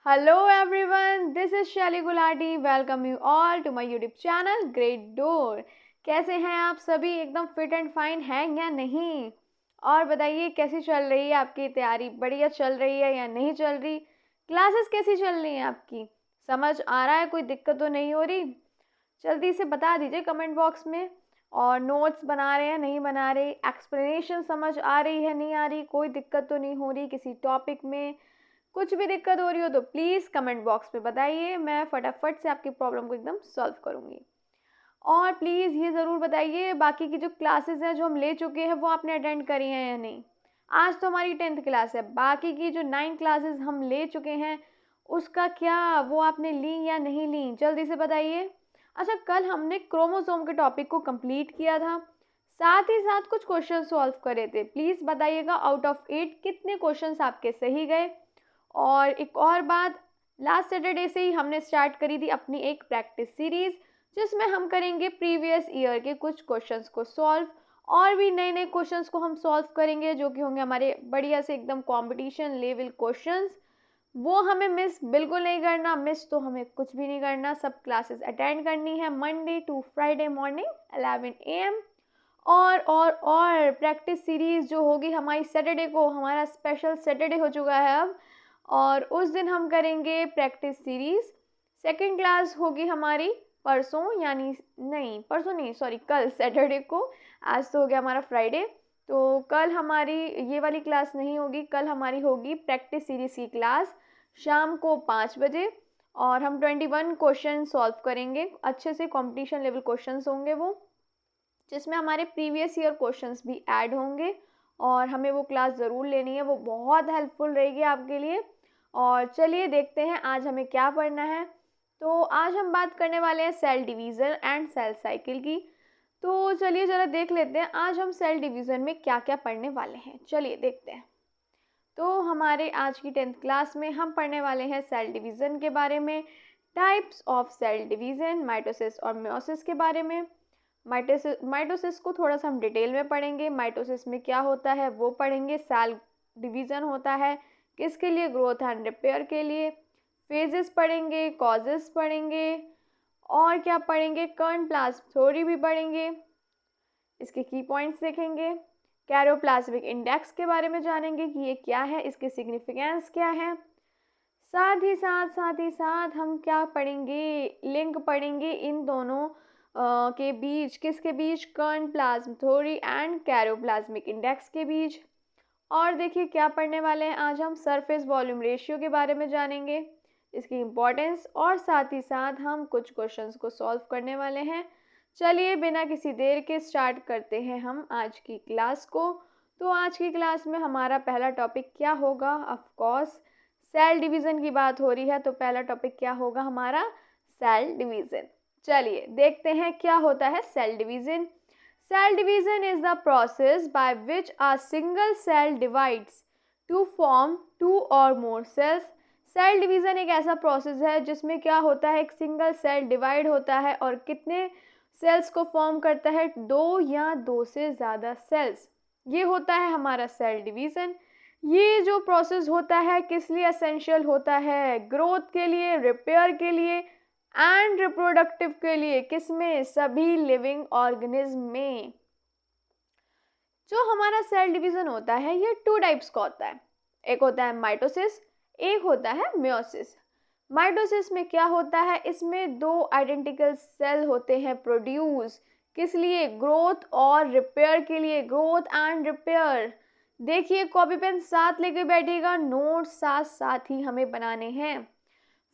Hello everyone, this is Shelly Gulati. Welcome you all to my YouTube channel Great Door. कैसे हैं आप सभी? एकदम फिट एंड फाइन हैं या नहीं? और बताइए कैसी चल रही है आपकी तैयारी? बढ़िया चल रही है या नहीं चल रही? क्लासेस कैसी चल रही हैं आपकी? समझ आ रहा है? कोई दिक्कत तो नहीं हो रही? जल्दी से बता दीजिए कमेंट बॉक्स में। और नोट्स बना रहे हैं नहीं बना रहे? एक्सप्लेनेशन समझ आ रही है नहीं आ रही? कोई दिक्कत तो नहीं हो रही किसी टॉपिक में? कुछ भी दिक्कत हो रही हो तो प्लीज़ कमेंट बॉक्स में बताइए, मैं फटाफट से आपकी प्रॉब्लम को एकदम सॉल्व करूँगी। और प्लीज़ ये ज़रूर बताइए बाकी की जो क्लासेस हैं जो हम ले चुके हैं वो आपने अटेंड करी हैं या नहीं। आज तो हमारी 10th क्लास है, बाकी की जो 9 क्लासेस हम ले चुके हैं उसका क्या, वो आपने ली या नहीं ली? जल्दी से बताइए। अच्छा, कल हमने क्रोमोसोम के टॉपिक को कंप्लीट किया था, साथ ही साथ कुछ क्वेश्चन सॉल्व करे थे। प्लीज़ बताइएगा आउट ऑफ 8 कितने क्वेश्चंस आपके सही गए। और एक और बात, लास्ट सैटरडे से ही हमने स्टार्ट करी थी अपनी एक प्रैक्टिस सीरीज़ जिसमें हम करेंगे प्रीवियस ईयर के कुछ क्वेश्चंस को सॉल्व, और भी नए नए क्वेश्चंस को हम सॉल्व करेंगे जो कि होंगे हमारे बढ़िया से एकदम कंपटीशन लेवल क्वेश्चंस। वो हमें मिस बिल्कुल नहीं करना, मिस तो हमें कुछ भी नहीं करना, सब क्लासेस अटेंड करनी है Monday to Friday morning 11 AM। और प्रैक्टिस सीरीज़ जो होगी हमारी सैटरडे को, हमारा स्पेशल सैटरडे हो चुका है अब, और उस दिन हम करेंगे प्रैक्टिस सीरीज़। सेकंड क्लास होगी हमारी परसों, यानी नहीं परसों नहीं सॉरी कल सैटरडे को। आज तो हो गया हमारा फ्राइडे, तो कल हमारी ये वाली क्लास नहीं होगी, कल हमारी होगी प्रैक्टिस सीरीज़ की क्लास शाम को 5 बजे। और हम 21 क्वेश्चन सॉल्व करेंगे, अच्छे से कंपटीशन लेवल क्वेश्चंस होंगे वो, जिसमें हमारे प्रीवियस ईयर क्वेश्चंस भी ऐड होंगे। और हमें वो क्लास ज़रूर लेनी है, वो बहुत हेल्पफुल रहेगी आपके लिए। और चलिए देखते हैं आज हमें क्या पढ़ना है। तो आज हम बात करने वाले हैं cell division and cell cycle की। तो चलिए ज़रा देख लेते हैं आज हम सेल डिवीज़न में क्या क्या पढ़ने वाले हैं। चलिए देखते हैं। तो हमारे आज की 10th क्लास में हम पढ़ने वाले हैं सेल डिवीज़न के बारे में, types of cell division, mitosis और मेयोसिस के बारे में। माइटोसिस को थोड़ा सा हम डिटेल में पढ़ेंगे, माइटोसिस में क्या होता है वो पढ़ेंगे। सेल डिवीज़न होता है किसके लिए? ग्रोथ एंड रिपेयर के लिए। फेजेस पढ़ेंगे, कॉजेस पढ़ेंगे, और क्या पढ़ेंगे? कर्न प्लाज्म थ्योरी भी पढ़ेंगे, इसके की पॉइंट्स देखेंगे। कैरियोप्लाज्मिक इंडेक्स के बारे में जानेंगे कि ये क्या है, इसकी सिग्निफिकेंस क्या है। साथ ही साथ हम क्या पढ़ेंगे? लिंक पढ़ेंगे इन दोनों के बीच, किसके बीच? कर्न plasm theory and karyoplasmic index के बीच। और देखिए क्या पढ़ने वाले हैं आज हम? सरफेस वॉल्यूम रेशियो के बारे में जानेंगे, इसकी इम्पोर्टेंस, और साथ ही साथ हम कुछ क्वेश्चंस को सॉल्व करने वाले हैं। चलिए बिना किसी देर के स्टार्ट करते हैं हम आज की क्लास को। तो आज की क्लास में हमारा पहला टॉपिक क्या होगा? ऑफ कोर्स सेल डिवीज़न की बात हो रही है, तो पहला टॉपिक क्या होगा हमारा? Cell division. चलिए देखते हैं क्या होता है cell division. Cell division is the process by which a single cell divides to form two or more cells. Cell division एक ऐसा प्रोसेस है जिसमें क्या होता है? एक सिंगल सेल डिवाइड होता है और कितने सेल्स को फॉर्म करता है? 2 या 2 से ज़्यादा सेल्स। ये होता है हमारा सेल डिवीज़न। ये जो प्रोसेस होता है किस लिए एसेंशियल होता है? ग्रोथ के लिए, रिपेयर के लिए एंड रिप्रोडक्टिव के लिए। किसमें? सभी लिविंग ऑर्गेनिज्म में। जो हमारा सेल डिवीज़न होता है ये 2 टाइप्स का होता है, एक होता है माइटोसिस, एक होता है मेयोसिस। माइटोसिस में क्या होता है? इसमें 2 आइडेंटिकल सेल होते हैं प्रोड्यूस, किस लिए? ग्रोथ और रिपेयर के लिए, ग्रोथ एंड रिपेयर। देखिए कॉपी पेन साथ लेके बैठिएगा, नोट साथ साथ ही हमें बनाने हैं।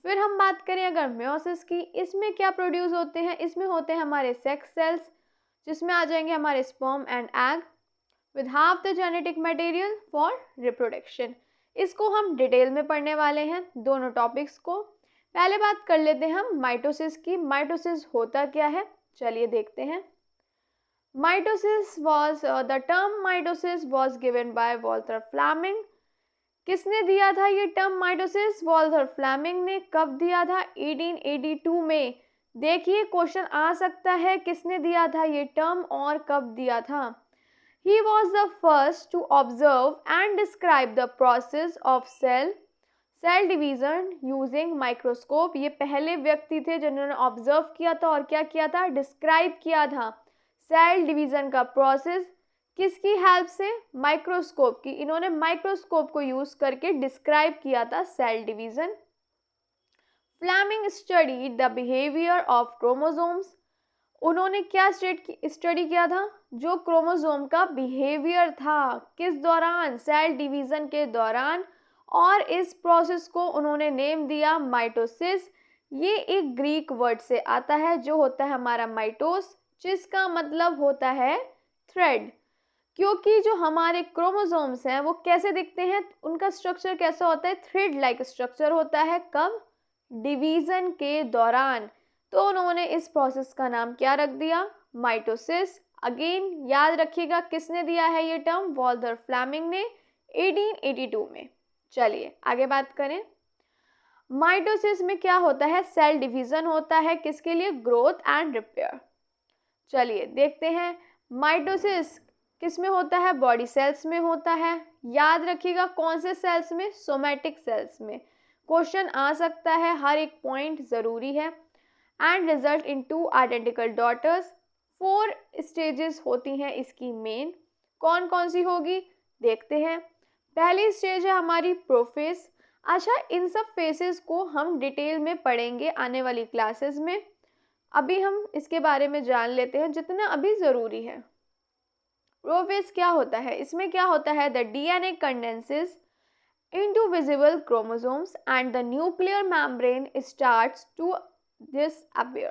फिर हम बात करें अगर मेयोसिस की, इसमें क्या प्रोड्यूस होते हैं? इसमें होते हैं हमारे सेक्स सेल्स, जिसमें आ जाएंगे हमारे sperm and egg with half the genetic material for reproduction। इसको हम डिटेल में पढ़ने वाले हैं दोनों टॉपिक्स को। पहले बात कर लेते हैं हम माइटोसिस की। माइटोसिस होता क्या है? चलिए देखते हैं। Mitosis was the term mitosis was given by Walter Flemming. किसने दिया था ये टर्म माइटोसिस? वॉल्टर फ्लेमिंग ने। कब दिया था? 1882 में। देखिए क्वेश्चन आ सकता है किसने दिया था ये टर्म और कब दिया था। He was the first to observe and describe the process of cell cell division using microscope, ये पहले व्यक्ति थे जिन्होंने ऑब्जर्व किया था और क्या किया था, डिस्क्राइब किया था सेल डिवीज़न का प्रोसेस। किसकी हेल्प से, माइक्रोस्कोप की। इन्होंने माइक्रोस्कोप को यूज़ करके डिस्क्राइब किया था cell division. Flemming study the behaviour of chromosomes, उन्होंने क्या स्टडी किया था, जो क्रोमोसोम का बिहेवियर था, किस दौरान, सेल डिवीज़न के दौरान, और इस प्रोसेस को उन्होंने नेम दिया माइटोसिस। ये एक ग्रीक वर्ड से आता है जो होता है हमारा माइटोस, जिसका मतलब होता है थ्रेड। क्योंकि जो हमारे क्रोमोसोम्स हैं वो कैसे दिखते हैं, उनका स्ट्रक्चर कैसा होता है, थ्रेड लाइक स्ट्रक्चर होता है। कब, डिवीज़न के दौरान। तो उन्होंने इस प्रोसेस का नाम क्या रख दिया, माइटोसिस। अगेन याद रखिएगा किसने दिया है ये टर्म, वॉल्टर फ्लेमिंग ने 1882 में। चलिए आगे बात करें। माइटोसिस में क्या होता है, सेल डिवीज़न होता है, किसके लिए, ग्रोथ एंड रिपेयर। चलिए देखते हैं माइटोसिस किस में होता है, बॉडी सेल्स में होता है। याद रखिएगा कौन से सेल्स में, सोमैटिक सेल्स में। क्वेश्चन आ सकता है, हर एक पॉइंट ज़रूरी है। And result in 2 identical daughters. 4 stages होती हैं इसकी मेन, कौन कौन सी होगी देखते हैं। पहली स्टेज है हमारी प्रोफेस। अच्छा, इन सब फेसेस को हम डिटेल में पढ़ेंगे आने वाली क्लासेस में, अभी हम इसके बारे में जान लेते हैं जितना अभी ज़रूरी है। प्रोफेस क्या होता है, इसमें क्या होता है, the DNA condenses into visible chromosomes and the nuclear membrane starts to disappear।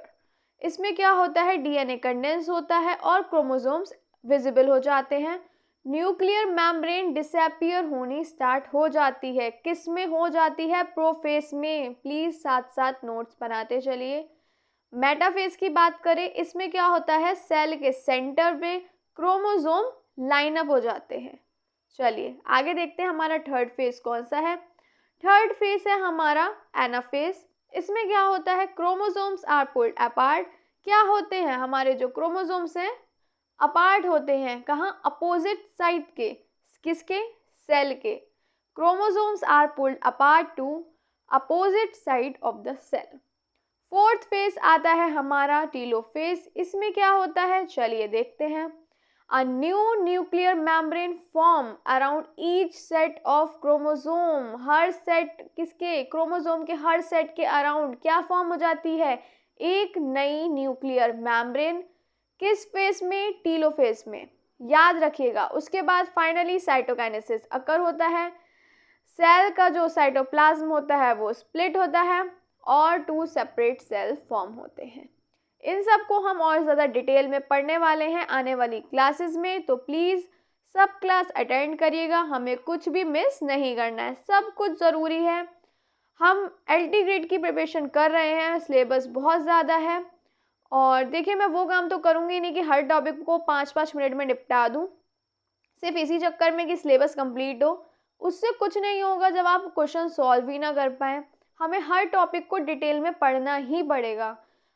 इसमें क्या होता है, डीएनए कंडेंस होता है और क्रोमोसोम्स विजिबल हो जाते हैं। न्यूक्लियर मेम्ब्रेन डिसअपियर होनी स्टार्ट हो जाती है, किस में हो जाती है, प्रोफेस में। प्लीज़ साथ साथ नोट्स बनाते चलिए। मेटाफेज की बात करें, इसमें क्या होता है, सेल के सेंटर में क्रोमोसोम लाइनअप हो जाते हैं। चलिए आगे देखते हैं हमारा थर्ड फेज कौन सा है। थर्ड फेज है हमारा एनाफेज। इसमें क्या होता है, क्रोमोसोम्स आर पुल्ड अपार्ट। क्या होते हैं, हमारे जो क्रोमोसोम्स हैं अपार्ट होते हैं, कहाँ, अपोजिट साइड के, किसके, सेल के। Chromosomes are pulled apart to opposite side of the cell. Fourth phase आता है हमारा टीलोफेज। इसमें क्या होता है, चलिए देखते हैं। A new nuclear membrane form around each set of chromosome। Her set किसके, क्रोमोसोम के हर सेट के अराउंड क्या फॉर्म हो जाती है, एक नई न्यूक्लियर मेम्ब्रेन। किस फेज में, टीलोफेज में। याद रखिएगा। उसके बाद फाइनली साइटोकाइनेसिस अकर होता है। सेल का जो साइटोप्लाज्म होता है वो स्प्लिट होता है और 2 सेपरेट सेल फॉर्म होते हैं। इन सब को हम और ज़्यादा डिटेल में पढ़ने वाले हैं आने वाली क्लासेस में, तो प्लीज़ सब क्लास अटेंड करिएगा, हमें कुछ भी मिस नहीं करना है, सब कुछ ज़रूरी है। हम एलटी ग्रेड की प्रिपरेशन कर रहे हैं, सिलेबस बहुत ज़्यादा है। और देखिए मैं वो काम तो करूँगी नहीं कि हर टॉपिक को 5-5 मिनट में निपटा दूँ, सिर्फ इसी चक्कर में कि सिलेबस कंप्लीट हो। उससे कुछ नहीं होगा जब आप क्वेश्चन सॉल्व ही ना कर पाएँ। हमें हर टॉपिक को डिटेल में पढ़ना ही पड़ेगा।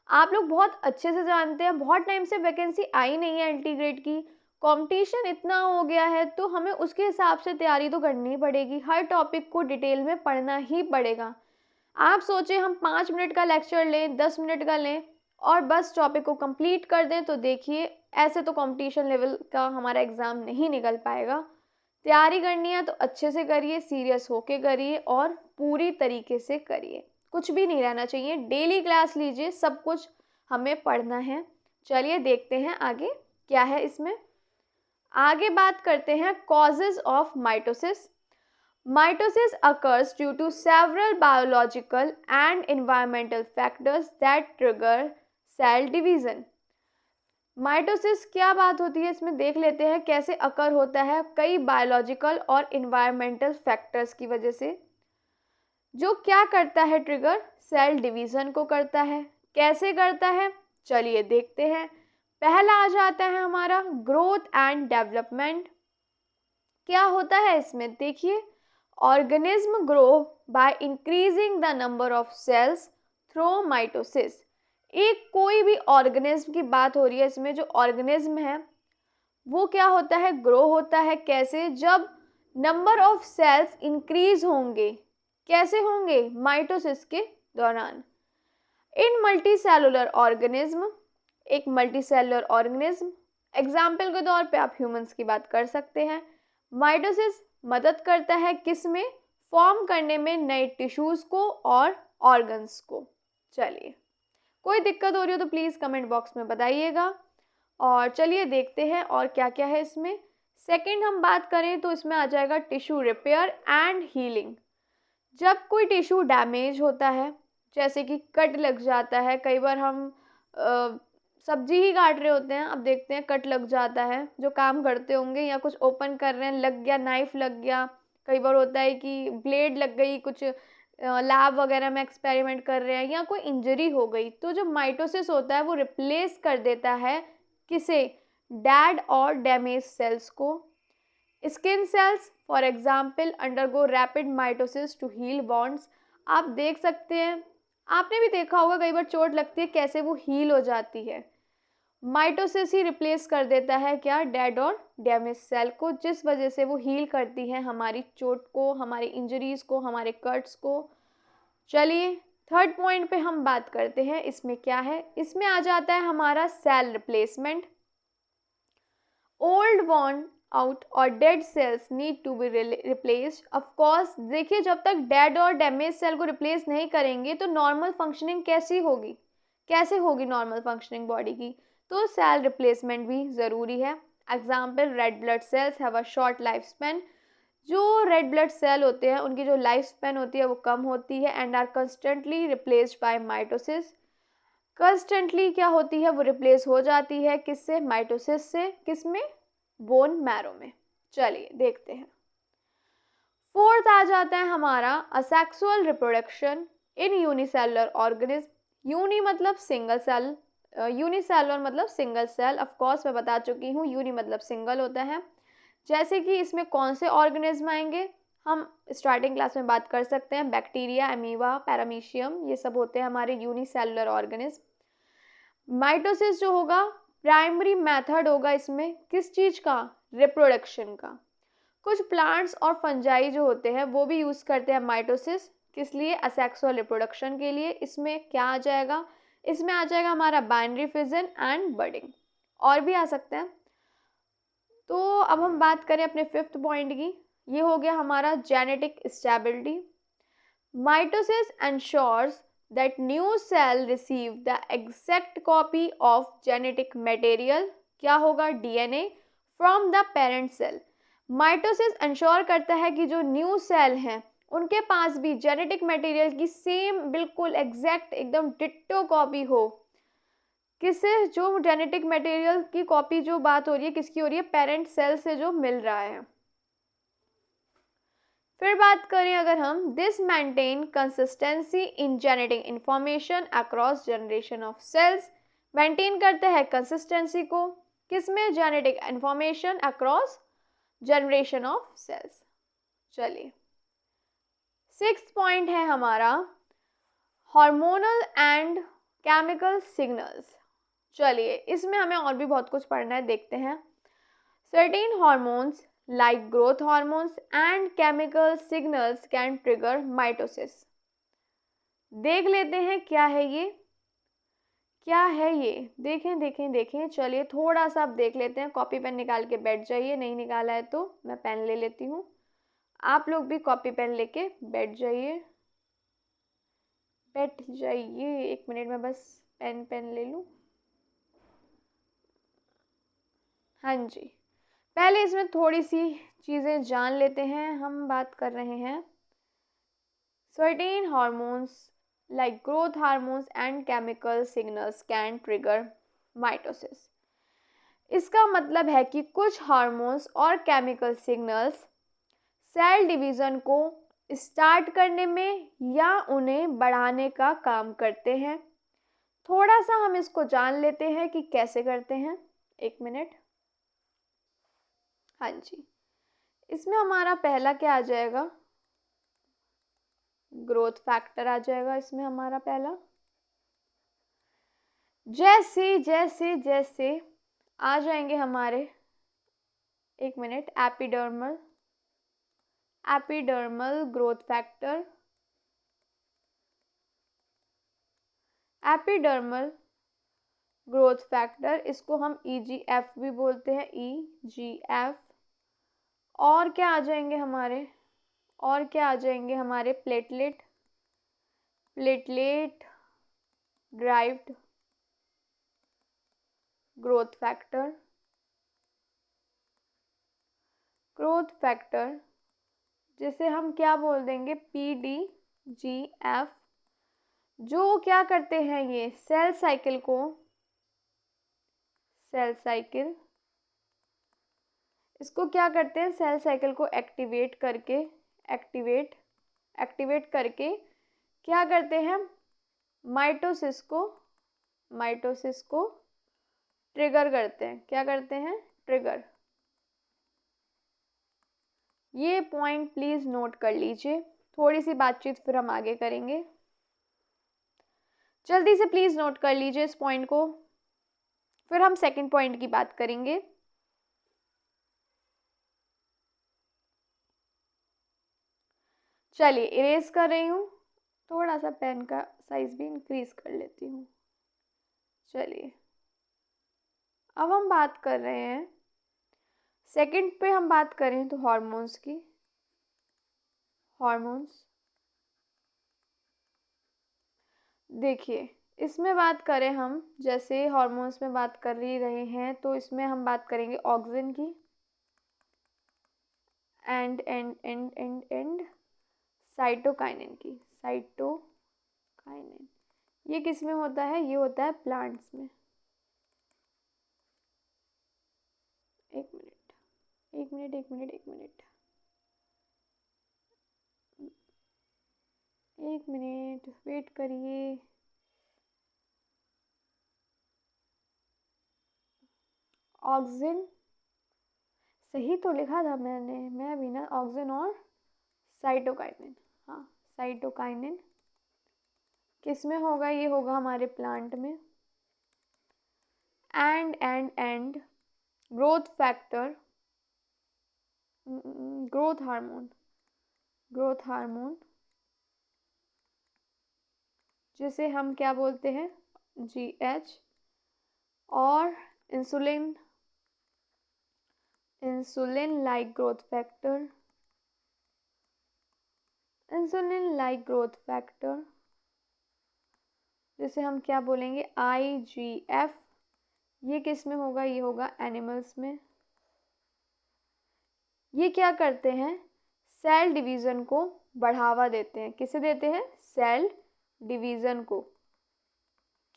आप लोग बहुत अच्छे से जानते हैं, बहुत टाइम से वैकेंसी आई नहीं है एलटी ग्रेड की, कंपटीशन इतना हो गया है, तो हमें उसके हिसाब से तैयारी तो करनी ही पड़ेगी। हर टॉपिक को डिटेल में पढ़ना ही पड़ेगा। आप सोचें हम 5 मिनट का लेक्चर लें, 10 मिनट का लें और बस टॉपिक को कंप्लीट कर दें, तो देखिए ऐसे तो कंपटीशन लेवल का हमारा एग्ज़ाम नहीं निकल पाएगा। तैयारी करनी है तो अच्छे से करिए, सीरियस होके करिए और पूरी तरीके से करिए, कुछ भी नहीं रहना चाहिए। डेली क्लास लीजिए, सब कुछ हमें पढ़ना है। चलिए देखते हैं आगे क्या है इसमें। आगे बात करते हैं causes of mitosis. Mitosis occurs due to several biological and environmental factors that trigger cell division. Mitosis क्या बात होती है इसमें देख लेते हैं कैसे अकर होता है, कई बायोलॉजिकल और एनवायरमेंटल फैक्टर्स की वजह से। जो क्या करता है ट्रिगर, सेल डिवीज़न को करता है। कैसे करता है, चलिए देखते हैं। पहला आ जाता है हमारा ग्रोथ एंड डेवलपमेंट। क्या होता है इसमें, देखिए, organism grow by increasing the number of cells through mitosis. एक कोई भी ऑर्गेनिज्म की बात हो रही है, इसमें जो ऑर्गेनिज्म है वो क्या होता है, ग्रो होता है। कैसे, जब नंबर ऑफ सेल्स इंक्रीज होंगे, कैसे होंगे? माइटोसिस के दौरान। इन मल्टीसेलुलर ऑर्गेनिज्म, एक मल्टीसेलुलर ऑर्गेनिज्म, एग्जाम्पल के तौर पे आप ह्यूमंस की बात कर सकते हैं। माइटोसिस मदद करता है किस में? फॉर्म करने में नए टिश्यूज को और ऑर्गन्स को। चलिए, कोई दिक्कत हो रही हो तो प्लीज़ कमेंट बॉक्स में बताइएगा। और चलिए देखते हैं और क्या क्या है इसमें। सेकंड हम बात करें तो इसमें आ जाएगा टिश्यू रिपेयर एंड हीलिंग। जब कोई टिश्यू डैमेज होता है, जैसे कि कट लग जाता है, कई बार हम सब्जी ही काट रहे होते हैं, अब देखते हैं कट लग जाता है, जो काम करते होंगे, या कुछ ओपन कर रहे हैं, लग गया, नाइफ लग गया। कई बार होता है कि ब्लेड लग गई, कुछ लैब वगैरह में एक्सपेरिमेंट कर रहे हैं, या कोई इंजरी हो गई, तो जो माइटोसिस होता है वो रिप्लेस कर देता है किसे? डेड और डैमेज सेल्स को। Skin cells for example undergo rapid mitosis to heal bonds. आप देख सकते हैं, आपने भी देखा होगा कई बार चोट लगती है कैसे वो हील हो जाती है। माइटोसिस ही रिप्लेस कर देता है क्या? डेड और डैमेज सेल को, जिस वजह से वो हील करती है हमारी चोट को, हमारी इंजरीज को, हमारे कट्स को। चलिए थर्ड पॉइंट पे हम बात करते हैं, इसमें क्या है? इसमें आ जाता है हमारा cell replacement. Old worn out और dead cells need to be replaced. Of course देखिए, जब तक डेड और डैमेज सेल को रिप्लेस नहीं करेंगे तो नॉर्मल फंक्शनिंग कैसी होगी? कैसे होगी नॉर्मल फंक्शनिंग बॉडी की? तो सेल रिप्लेसमेंट भी ज़रूरी है। Example, red blood cells have a short life span. जो रेड ब्लड सेल होते हैं उनकी जो लाइफ स्पैन होती है वो कम होती है and are constantly replaced by mitosis. Constantly क्या होती है? वो रिप्लेस हो जाती है किससे? माइटोसिस से। किस में? बोन मैरो में। चलिए देखते हैं। फोर्थ आ जाता है हमारा asexual reproduction in unicellular organism. Uni मतलब सिंगल सेल, यूनिसेलुलर मतलब सिंगल सेल। ऑफ कोर्स मैं बता चुकी हूँ, यूनि मतलब सिंगल होता है। जैसे कि इसमें कौन से ऑर्गेनिज्म आएंगे? हम स्टार्टिंग क्लास में बात कर सकते हैं, बैक्टीरिया, अमीबा, पैरामीशियम, ये सब होते हैं हमारे यूनिसेलुलर ऑर्गेनिज्म। माइटोसिस जो होगा प्राइमरी मेथड होगा इसमें किस चीज़ का? रिप्रोडक्शन का। कुछ प्लांट्स और फंजाई जो होते हैं वो भी यूज़ करते हैं माइटोसिस, किस लिए? असेक्सुअल रिप्रोडक्शन के लिए। इसमें क्या आ जाएगा? इसमें आ जाएगा हमारा बाइनरी फिजन एंड बडिंग, और भी आ सकते हैं। तो अब हम बात करें अपने फिफ्थ पॉइंट की, ये हो गया हमारा genetic stability. Mitosis ensures that new cell receive the exact copy of genetic material, क्या होगा? DNA from the parent cell। Mitosis ensure करता है कि जो न्यू सेल हैं उनके पास भी जेनेटिक मटेरियल की सेम, बिल्कुल एग्जैक्ट, एकदम डिट्टो कॉपी हो। किससे? जो जेनेटिक मटेरियल की कॉपी, जो बात हो रही है किसकी हो रही है? पेरेंट सेल से जो मिल रहा है। फिर बात करें अगर हम, this maintain consistency in genetic information across generation of cells. Maintain करता है कंसिस्टेंसी को किसमें? Genetic information across generation of cells. चलिए सिक्स्थ पॉइंट है हमारा हार्मोनल एंड केमिकल सिग्नल्स। चलिए इसमें हमें और भी बहुत कुछ पढ़ना है, देखते हैं। Certain hormones like growth hormones and chemical signals can trigger mitosis। देख लेते हैं क्या है ये, क्या है ये, देखें देखें देखें। चलिए थोड़ा सा अब देख लेते हैं। कॉपी पेन निकाल के बैठ जाइए, नहीं निकाला है तो मैं पेन ले लेती हूँ। आप लोग भी कॉपी पेन लेके बैठ जाइए, बैठ जाइए। एक मिनट में बस पेन ले लूँ। हाँ जी, पहले इसमें थोड़ी सी चीज़ें जान लेते हैं। हम बात कर रहे हैं certain hormones like growth hormones and chemical signals can trigger mitosis. इसका मतलब है कि कुछ हार्मोन्स और केमिकल सिग्नल्स सेल डिवीज़न को स्टार्ट करने में या उन्हें बढ़ाने का काम करते हैं। थोड़ा सा हम इसको जान लेते हैं कि कैसे करते हैं। एक मिनट। हाँ जी, इसमें हमारा पहला क्या आ जाएगा? ग्रोथ फैक्टर आ जाएगा इसमें हमारा पहला। जैसे जैसे जैसे आ जाएंगे हमारे, एक minute, epidermal growth factor, epidermal growth factor, इसको हम EGF भी बोलते हैं, EGF। और क्या आ जाएंगे हमारे, और क्या आ जाएंगे हमारे, प्लेटलेट ड्राइव्ड ग्रोथ फैक्टर जिसे हम क्या बोल देंगे, PDGF, जो क्या करते हैं, ये सेल साइकिल इसको क्या करते हैं, सेल साइकिल को एक्टिवेट करके क्या करते हैं, माइटोसिस को ट्रिगर करते हैं। क्या करते हैं, ट्रिगर। ये पॉइंट प्लीज नोट कर लीजिए, थोड़ी सी बातचीत फिर हम आगे करेंगे। जल्दी से प्लीज नोट कर लीजिए इस पॉइंट को, फिर हम सेकंड पॉइंट की बात करेंगे। चलिए इरेज कर रही हूँ, थोड़ा सा पेन का साइज भी इंक्रीज कर लेती हूँ। चलिए अब हम बात कर रहे हैं सेकंड पे, हम बात करें तो हार्मोन्स की। हार्मोन्स देखिए, इसमें बात करें हम, जैसे हार्मोन्स में बात कर ही रहे हैं, तो इसमें हम बात करेंगे ऑक्सिन की एंड साइटोकाइनिन की। साइटोकाइनिन ये किस में होता है, ये होता है प्लांट्स में। एक मिनट वेट करिए। ऑक्सिन सही तो लिखा था मैं भी ना, ऑक्सिन और साइटोकाइनिन। हाँ, साइटोकाइनिन किस में होगा, ये होगा हमारे प्लांट में। And growth factor, growth hormone जिसे हम क्या बोलते हैं, GH, और इंसुलिन लाइक ग्रोथ फैक्टर जिसे हम क्या बोलेंगे, IGF। ये किस में होगा, ये होगा एनिमल्स में। ये क्या करते हैं, सेल डिवीज़न को बढ़ावा देते हैं। किसे देते हैं, सेल डिवीज़न को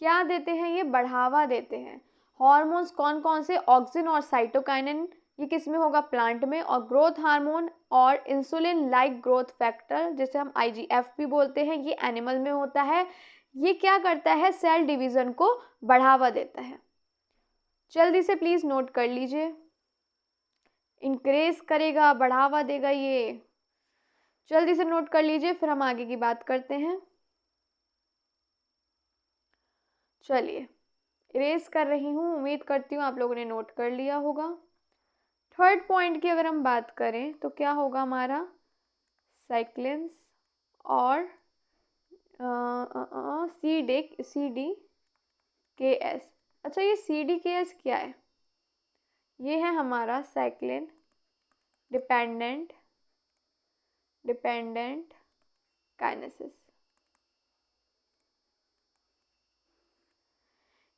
क्या देते हैं, ये बढ़ावा देते हैं। हार्मोन्स कौन कौन से, ऑक्सिन और साइटोकाइनिन, ये किस में होगा, प्लांट में। और ग्रोथ हार्मोन और इंसुलिन लाइक ग्रोथ फैक्टर जिसे हम IGF भी बोलते हैं, ये एनिमल में होता है। ये क्या करता है, सेल डिवीज़न को बढ़ावा देता है। जल्दी से प्लीज़ नोट कर लीजिए, इंक्रीज करेगा, बढ़ावा देगा, ये जल्दी से नोट कर लीजिए, फिर हम आगे की बात करते हैं। चलिए इरेज कर रही हूँ, उम्मीद करती हूँ आप लोगों ने नोट कर लिया होगा। थर्ड पॉइंट की अगर हम बात करें तो क्या होगा हमारा, साइक्लिन्स और CDKS। अच्छा, ये CDKS क्या है, ये है हमारा साइक्लिन डिपेंडेंट काइनेसिस।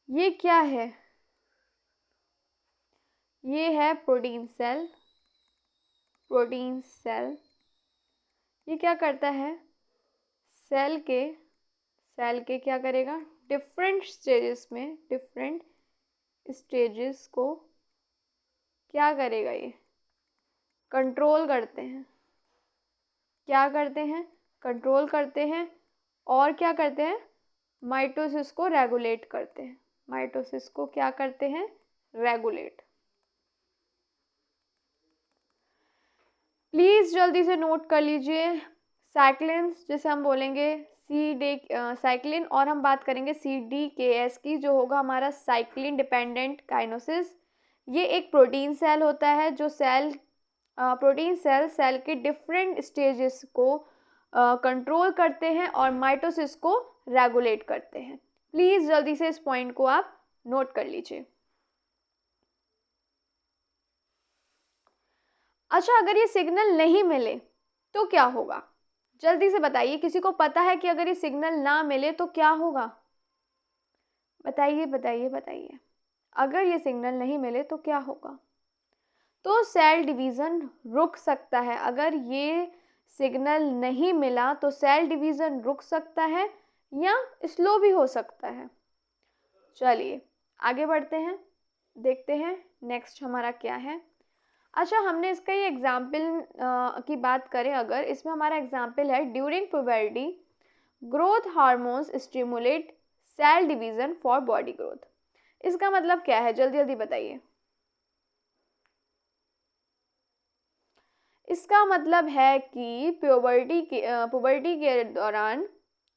ये क्या है, ये है प्रोटीन सेल। ये क्या करता है, सेल के क्या करेगा, डिफरेंट स्टेजेस को क्या करेगा, ये कंट्रोल करते हैं। क्या करते हैं, कंट्रोल करते हैं। और क्या करते हैं, माइटोसिस को रेगुलेट करते हैं। माइटोसिस को क्या करते हैं, रेगुलेट। प्लीज़ जल्दी से नोट कर लीजिए, साइक्लिन्स जिसे हम बोलेंगे साइक्लिन, और हम बात करेंगे CDKS की, जो होगा हमारा साइक्लिन डिपेंडेंट काइनेसिस। ये एक प्रोटीन सेल होता है, जो प्रोटीन सेल के डिफरेंट स्टेजेस को कंट्रोल करते हैं और माइटोसिस को रेगुलेट करते हैं। प्लीज़ जल्दी से इस पॉइंट को आप नोट कर लीजिए। अच्छा, अगर ये सिग्नल नहीं मिले तो क्या होगा? जल्दी से बताइए, किसी को पता है कि अगर ये सिग्नल ना मिले तो क्या होगा? बताइए बताइए बताइए, अगर ये सिग्नल नहीं मिले तो क्या होगा? तो सेल डिवीज़न रुक सकता है। अगर ये सिग्नल नहीं मिला तो सेल डिवीज़न रुक सकता है या स्लो भी हो सकता है। चलिए आगे बढ़ते हैं, देखते हैं नेक्स्ट हमारा क्या है। अच्छा, हमने इसका ये एग्जाम्पल की बात करें, अगर इसमें हमारा एग्जाम्पल है during puberty growth hormones stimulate cell division for body growth. इसका मतलब क्या है, जल्दी जल्दी बताइए। इसका मतलब है कि प्यूबर्टी के दौरान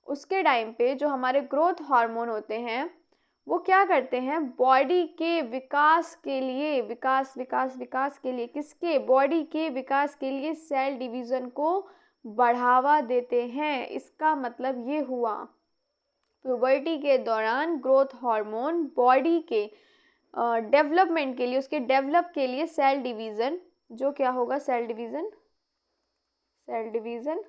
उसके टाइम पे जो हमारे ग्रोथ हार्मोन होते हैं वो क्या करते हैं, बॉडी के विकास के लिए, विकास विकास विकास के लिए, किसके, बॉडी के विकास के लिए सेल डिवीज़न को बढ़ावा देते हैं। इसका मतलब ये हुआ, प्यूबर्टी के दौरान ग्रोथ हार्मोन बॉडी के डेवलपमेंट के लिए, उसके डेवलप के लिए सेल डिवीज़न, जो क्या होगा, cell division, cell division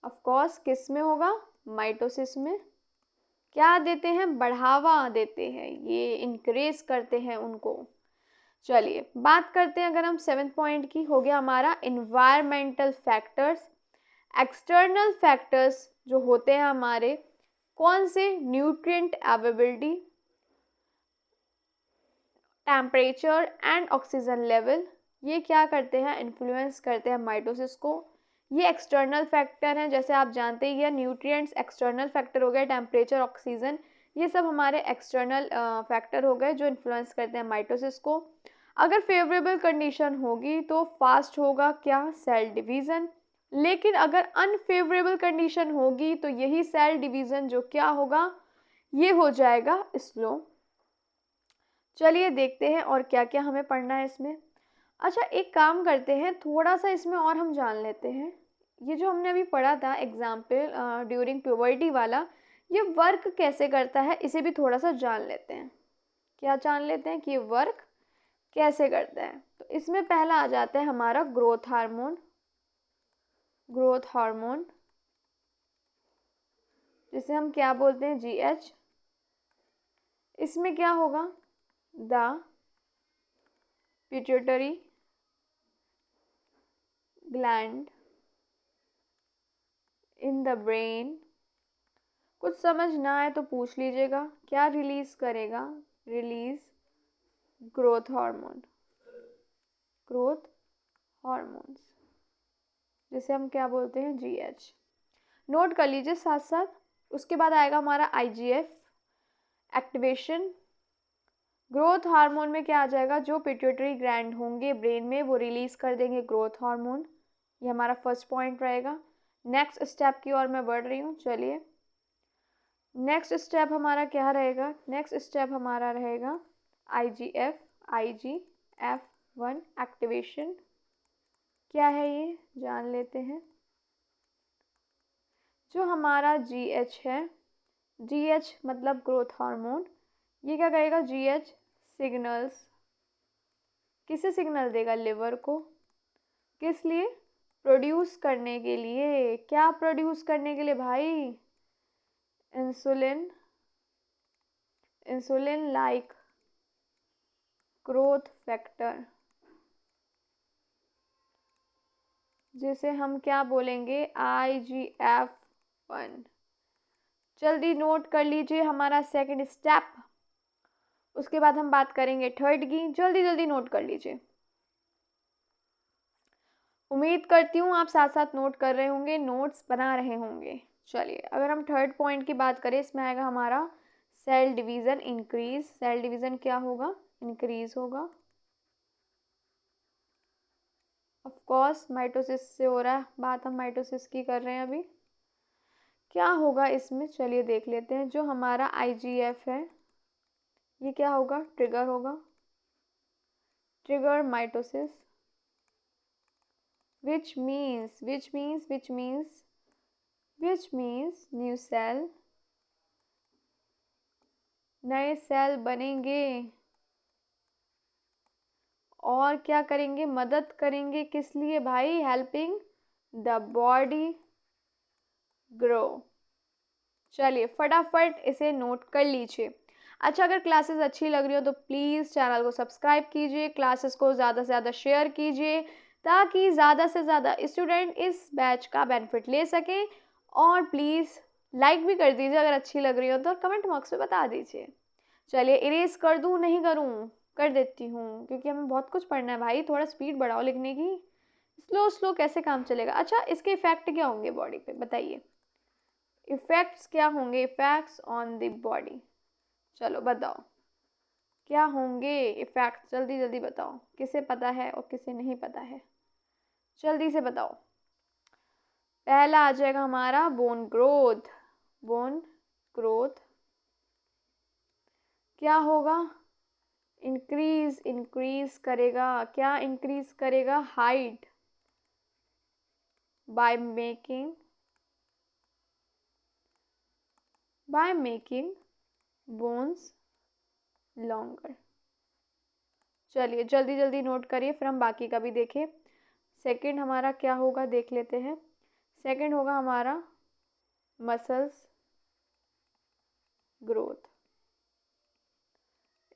of course किस में होगा, माइटोसिस में, क्या देते हैं, बढ़ावा देते हैं, ये इंक्रीज करते हैं उनको। चलिए बात करते हैं अगर हम 7th पॉइंट की, हो गया हमारा इन्वायरमेंटल फैक्टर्स। एक्सटर्नल फैक्टर्स जो होते हैं हमारे, कौन से, nutrient availability, temperature and oxygen level, ये क्या करते हैं, इन्फ्लुएंस करते हैं माइटोसिस को। ये एक्सटर्नल फैक्टर हैं, जैसे आप जानते ही हैं न्यूट्रिएंट्स एक्सटर्नल फैक्टर हो गए, टेम्परेचर, ऑक्सीजन, ये सब हमारे एक्सटर्नल फैक्टर हो गए जो इन्फ्लुएंस करते हैं माइटोसिस को। अगर फेवरेबल कंडीशन होगी तो फास्ट होगा क्या, सेल डिवीज़न, लेकिन अगर अनफेवरेबल कंडीशन होगी तो यही सेल डिवीज़न जो क्या होगा, ये हो जाएगा स्लो। चलिए देखते हैं और क्या क्या हमें पढ़ना है इसमें। अच्छा, एक काम करते हैं, थोड़ा सा इसमें और हम जान लेते हैं। ये जो हमने अभी पढ़ा था एग्जाम्पल ड्यूरिंग प्यूबर्टी वाला, ये वर्क कैसे करता है इसे भी थोड़ा सा जान लेते हैं। क्या जान लेते हैं कि ये वर्क कैसे करता है। तो इसमें पहला आ जाता है हमारा ग्रोथ हार्मोन, ग्रोथ हार्मोन जिसे हम क्या बोलते हैं, GH। इसमें क्या होगा, the pituitary gland in the brain, कुछ समझ ना आए तो पूछ लीजिएगा, क्या रिलीज करेगा, release growth hormone, growth hormones जिसे हम क्या बोलते हैं, GH। नोट कर लीजिए साथ साथ। उसके बाद आएगा हमारा IGF एक्टिवेशन। ग्रोथ हार्मोन में क्या आ जाएगा, जो पिट्यूटरी ग्लैंड होंगे ब्रेन में वो रिलीज कर देंगे ग्रोथ हार्मोन। ये हमारा फर्स्ट पॉइंट रहेगा। नेक्स्ट स्टेप की ओर मैं बढ़ रही हूँ। चलिए नेक्स्ट स्टेप हमारा क्या रहेगा, नेक्स्ट स्टेप हमारा रहेगा IGF-1 एक्टिवेशन। क्या है ये जान लेते हैं। जो हमारा GH है, GH मतलब ग्रोथ हार्मोन, ये क्या करेगा, GH सिग्नल्स, किसे सिग्नल देगा, लिवर को, किस लिए, प्रोड्यूस करने के लिए, क्या प्रोड्यूस करने के लिए भाई, insulin, insulin like growth factor, जिसे हम क्या बोलेंगे, IGF-1। जल्दी नोट कर लीजिए हमारा सेकंड स्टेप। उसके बाद हम बात करेंगे थर्ड की, जल्दी जल्दी नोट कर लीजिए। उम्मीद करती हूँ आप साथ साथ नोट कर रहे होंगे, नोट्स बना रहे होंगे। चलिए अगर हम थर्ड पॉइंट की बात करें, इसमें आएगा हमारा cell division increase. Cell division क्या होगा, इंक्रीज होगा। ऑफ कोर्स माइटोसिस से हो रहा है बात, हम माइटोसिस की कर रहे हैं अभी। क्या होगा इसमें, चलिए देख लेते हैं। जो हमारा IGF है ये क्या होगा, ट्रिगर होगा, trigger mitosis, which means new cell नए सेल बनेंगे और क्या करेंगे, मदद करेंगे किस लिए भाई, हेल्पिंग द बॉडी ग्रो। चलिए फटाफट इसे नोट कर लीजिए। अच्छा, अगर क्लासेस अच्छी लग रही हो तो प्लीज़ चैनल को सब्सक्राइब कीजिए, क्लासेस को ज़्यादा से ज़्यादा शेयर कीजिए ताकि ज़्यादा से ज़्यादा स्टूडेंट इस बैच का बेनिफिट ले सकें। और प्लीज़ लाइक भी कर दीजिए अगर अच्छी लग रही हो तो, कमेंट बॉक्स में बता दीजिए। चलिए इरेज कर दूँ, नहीं करूँ, कर देती हूँ क्योंकि हमें बहुत कुछ पढ़ना है भाई, थोड़ा स्पीड बढ़ाओ लिखने की। स्लो स्लो कैसे काम चलेगा। अच्छा, इसके इफ़ेक्ट क्या होंगे बॉडी पे बताइए, इफ़ेक्ट्स क्या होंगे, इफ़ेक्ट्स ऑन द बॉडी। चलो बताओ क्या होंगे इफ़ेक्ट्स, जल्दी जल्दी बताओ, किसे पता है और किसे नहीं पता है, जल्दी से बताओ। पहला आ जाएगा हमारा बोन ग्रोथ। बोन ग्रोथ क्या होगा, इंक्रीज करेगा, क्या इंक्रीज करेगा, height by making bones longer. चलिए जल्दी जल्दी नोट करिए फिर हम बाकी का भी देखें। सेकंड हमारा क्या होगा देख लेते हैं। सेकंड होगा हमारा मसल्स ग्रोथ।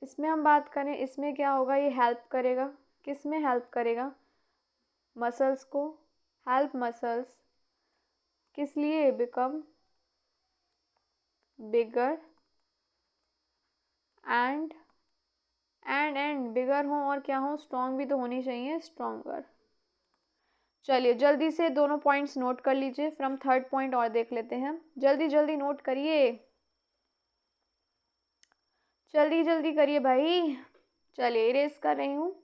इसमें हम बात करें, इसमें क्या होगा, ये हेल्प करेगा, किस में हेल्प करेगा, मसल्स को, हेल्प मसल्स किस लिए, बिकम बिगर एंड बिगर हो और क्या हो, स्ट्रॉन्ग भी तो होनी चाहिए, स्ट्रॉन्गर। चलिए जल्दी से दोनों पॉइंट्स नोट कर लीजिए फिर हम थर्ड पॉइंट और देख लेते हैं। जल्दी जल्दी नोट करिए, जल्दी जल्दी करिए भाई। चलिए इरेज कर रही हूँ,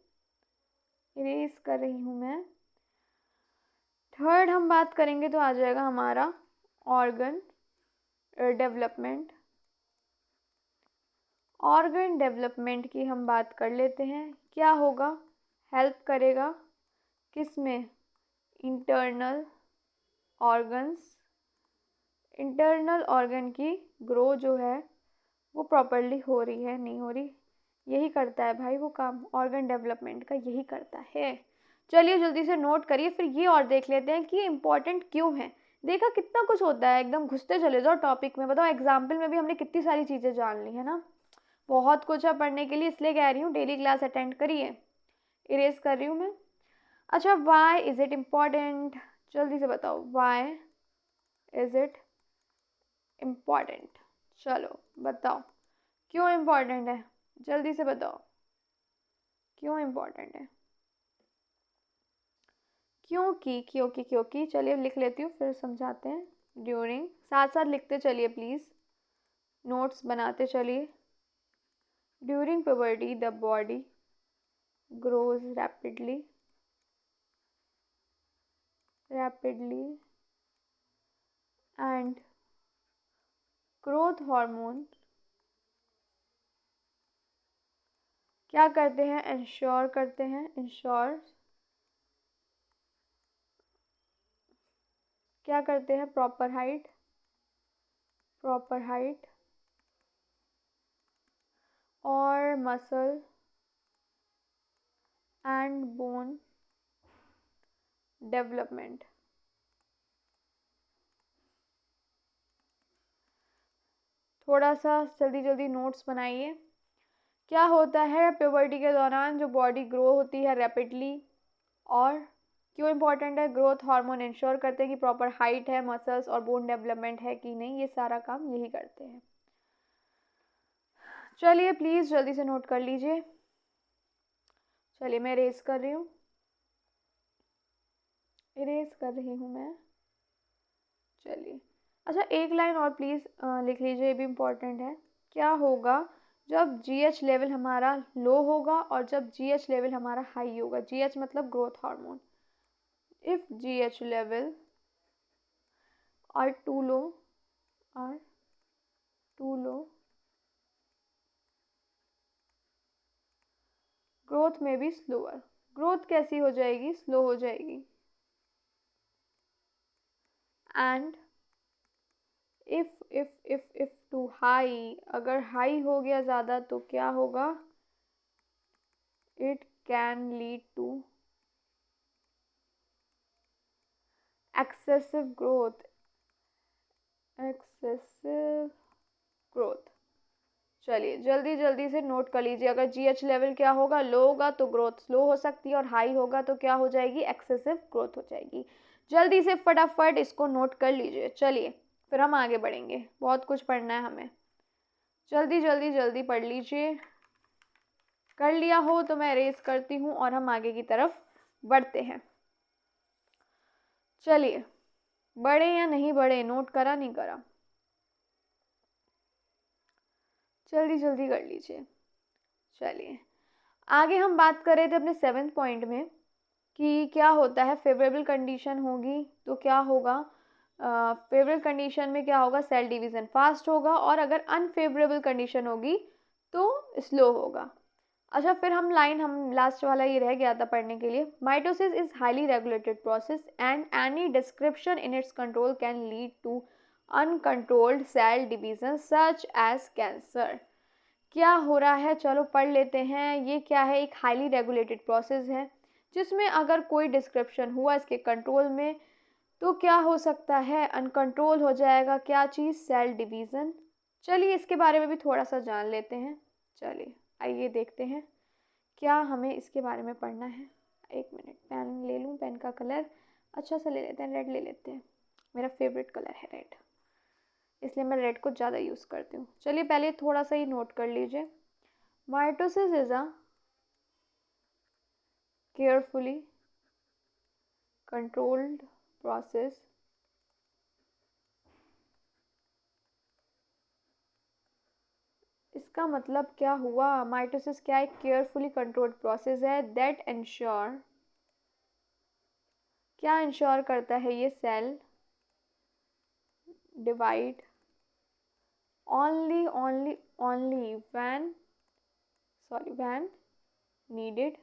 इरेज कर रही हूँ मैं। थर्ड हम बात करेंगे तो आ जाएगा हमारा ऑर्गन डेवलपमेंट। ऑर्गन डेवलपमेंट की हम बात कर लेते हैं। क्या होगा, हेल्प करेगा किस में, इंटरनल ऑर्गन्स, इंटरनल ऑर्गन की ग्रो जो है वो प्रॉपरली हो रही है नहीं हो रही, यही करता है भाई वो काम, ऑर्गन डेवलपमेंट का यही करता है। चलिए जल्दी से नोट करिए फिर ये और देख लेते हैं कि ये इम्पोर्टेंट क्यों है। देखा कितना कुछ होता है, एकदम घुसते चले जाओ टॉपिक में। बताओ एग्जाम्पल में भी हमने कितनी सारी चीज़ें जान ली है ना, बहुत कुछ है पढ़ने के लिए, इसलिए कह रही हूँ डेली क्लास अटेंड करिए। इरेज कर रही हूँ मैं। अच्छा, वाई इज़ इट इम्पॉर्टेंट, जल्दी से बताओ वाई इज़ इट इम्पॉर्टेंट। चलो बताओ क्यों इम्पॉर्टेंट है, जल्दी से बताओ क्यों इम्पॉर्टेंट है। क्योंकि चलिए लिख लेती हूँ फिर समझाते हैं। ड्यूरिंग, साथ साथ लिखते चलिए प्लीज़, नोट्स बनाते चलिए। During puberty the body grows rapidly and growth hormone क्या करते हैं, इंश्योर करते हैं, क्या करते हैं, प्रॉपर हाइट और मसल एंड बोन डेवलपमेंट। थोड़ा सा जल्दी जल्दी नोट्स बनाइए। क्या होता है प्यूबर्टी के दौरान, जो बॉडी ग्रो होती है रैपिडली, और क्यों इम्पॉर्टेंट है, ग्रोथ हार्मोन इंश्योर करते हैं कि प्रॉपर हाइट है, मसल्स और बोन डेवलपमेंट है कि नहीं, ये सारा काम यही करते हैं। चलिए प्लीज़ जल्दी से नोट कर लीजिए। चलिए मैं इरेज कर रही हूँ, इरेज कर रही हूँ मैं। चलिए अच्छा, एक लाइन और प्लीज़ लिख लीजिए, ये भी इम्पोर्टेंट है। क्या होगा जब जीएच लेवल हमारा लो होगा और जब जीएच लेवल हमारा हाई होगा। जीएच मतलब growth hormone. If GH level are too low growth में भी स्लोअर, ग्रोथ कैसी हो जाएगी, स्लो हो जाएगी। एंड इफ टू हाई, अगर हाई हो गया ज़्यादा तो क्या होगा? It can lead to excessive growth, excessive growth. चलिए जल्दी जल्दी से नोट कर लीजिए। अगर जीएच लेवल क्या होगा? लो होगा तो ग्रोथ स्लो हो सकती है, और हाई होगा तो क्या हो जाएगी? एक्सेसिव ग्रोथ हो जाएगी। जल्दी से फटाफट इसको नोट कर लीजिए। चलिए फिर हम आगे बढ़ेंगे, बहुत कुछ पढ़ना है हमें। जल्दी जल्दी जल्दी पढ़ लीजिए। कर लिया हो तो मैं इरेज करती हूँ और हम आगे की तरफ बढ़ते हैं। चलिए, बढ़े या नहीं बढ़े, नोट करा नहीं करा? जल्दी जल्दी कर लीजिए। चलिए आगे हम बात कर रहे थे अपने 7th पॉइंट में कि क्या होता है, फेवरेबल कंडीशन होगी तो क्या होगा? फेवरेबल कंडीशन में क्या होगा? सेल डिवीज़न फास्ट होगा, और अगर अनफेवरेबल कंडीशन होगी तो स्लो होगा। अच्छा, फिर हम लास्ट वाला ये रह गया था पढ़ने के लिए। Mitosis is highly regulated process and any description in its control can lead to uncontrolled cell division such as cancer. क्या हो रहा है, चलो पढ़ लेते हैं। ये क्या है? एक हाईली रेगुलेटेड प्रोसेस है जिसमें अगर कोई डिस्क्रिप्शन हुआ इसके कंट्रोल में तो क्या हो सकता है? अनकंट्रोल हो जाएगा। क्या चीज़? Cell division. चलिए इसके बारे में भी थोड़ा सा जान लेते हैं। चलिए आइए देखते हैं क्या हमें इसके बारे में पढ़ना है। एक मिनट, पेन ले लूँ। पेन का कलर अच्छा सा ले लेते हैं, रेड ले लेते हैं। मेरा फेवरेट कलर है रेड, इसलिए मैं रेड को ज़्यादा यूज़ करती हूँ। चलिए पहले थोड़ा सा ही नोट कर लीजिए। Mitosis is a carefully controlled process इसका मतलब क्या हुआ? माइटोसिस क्या एक केयरफुली कंट्रोल्ड प्रोसेस है दैट इंश्योर, क्या इंश्योर करता है ये? Cell divide only when needed.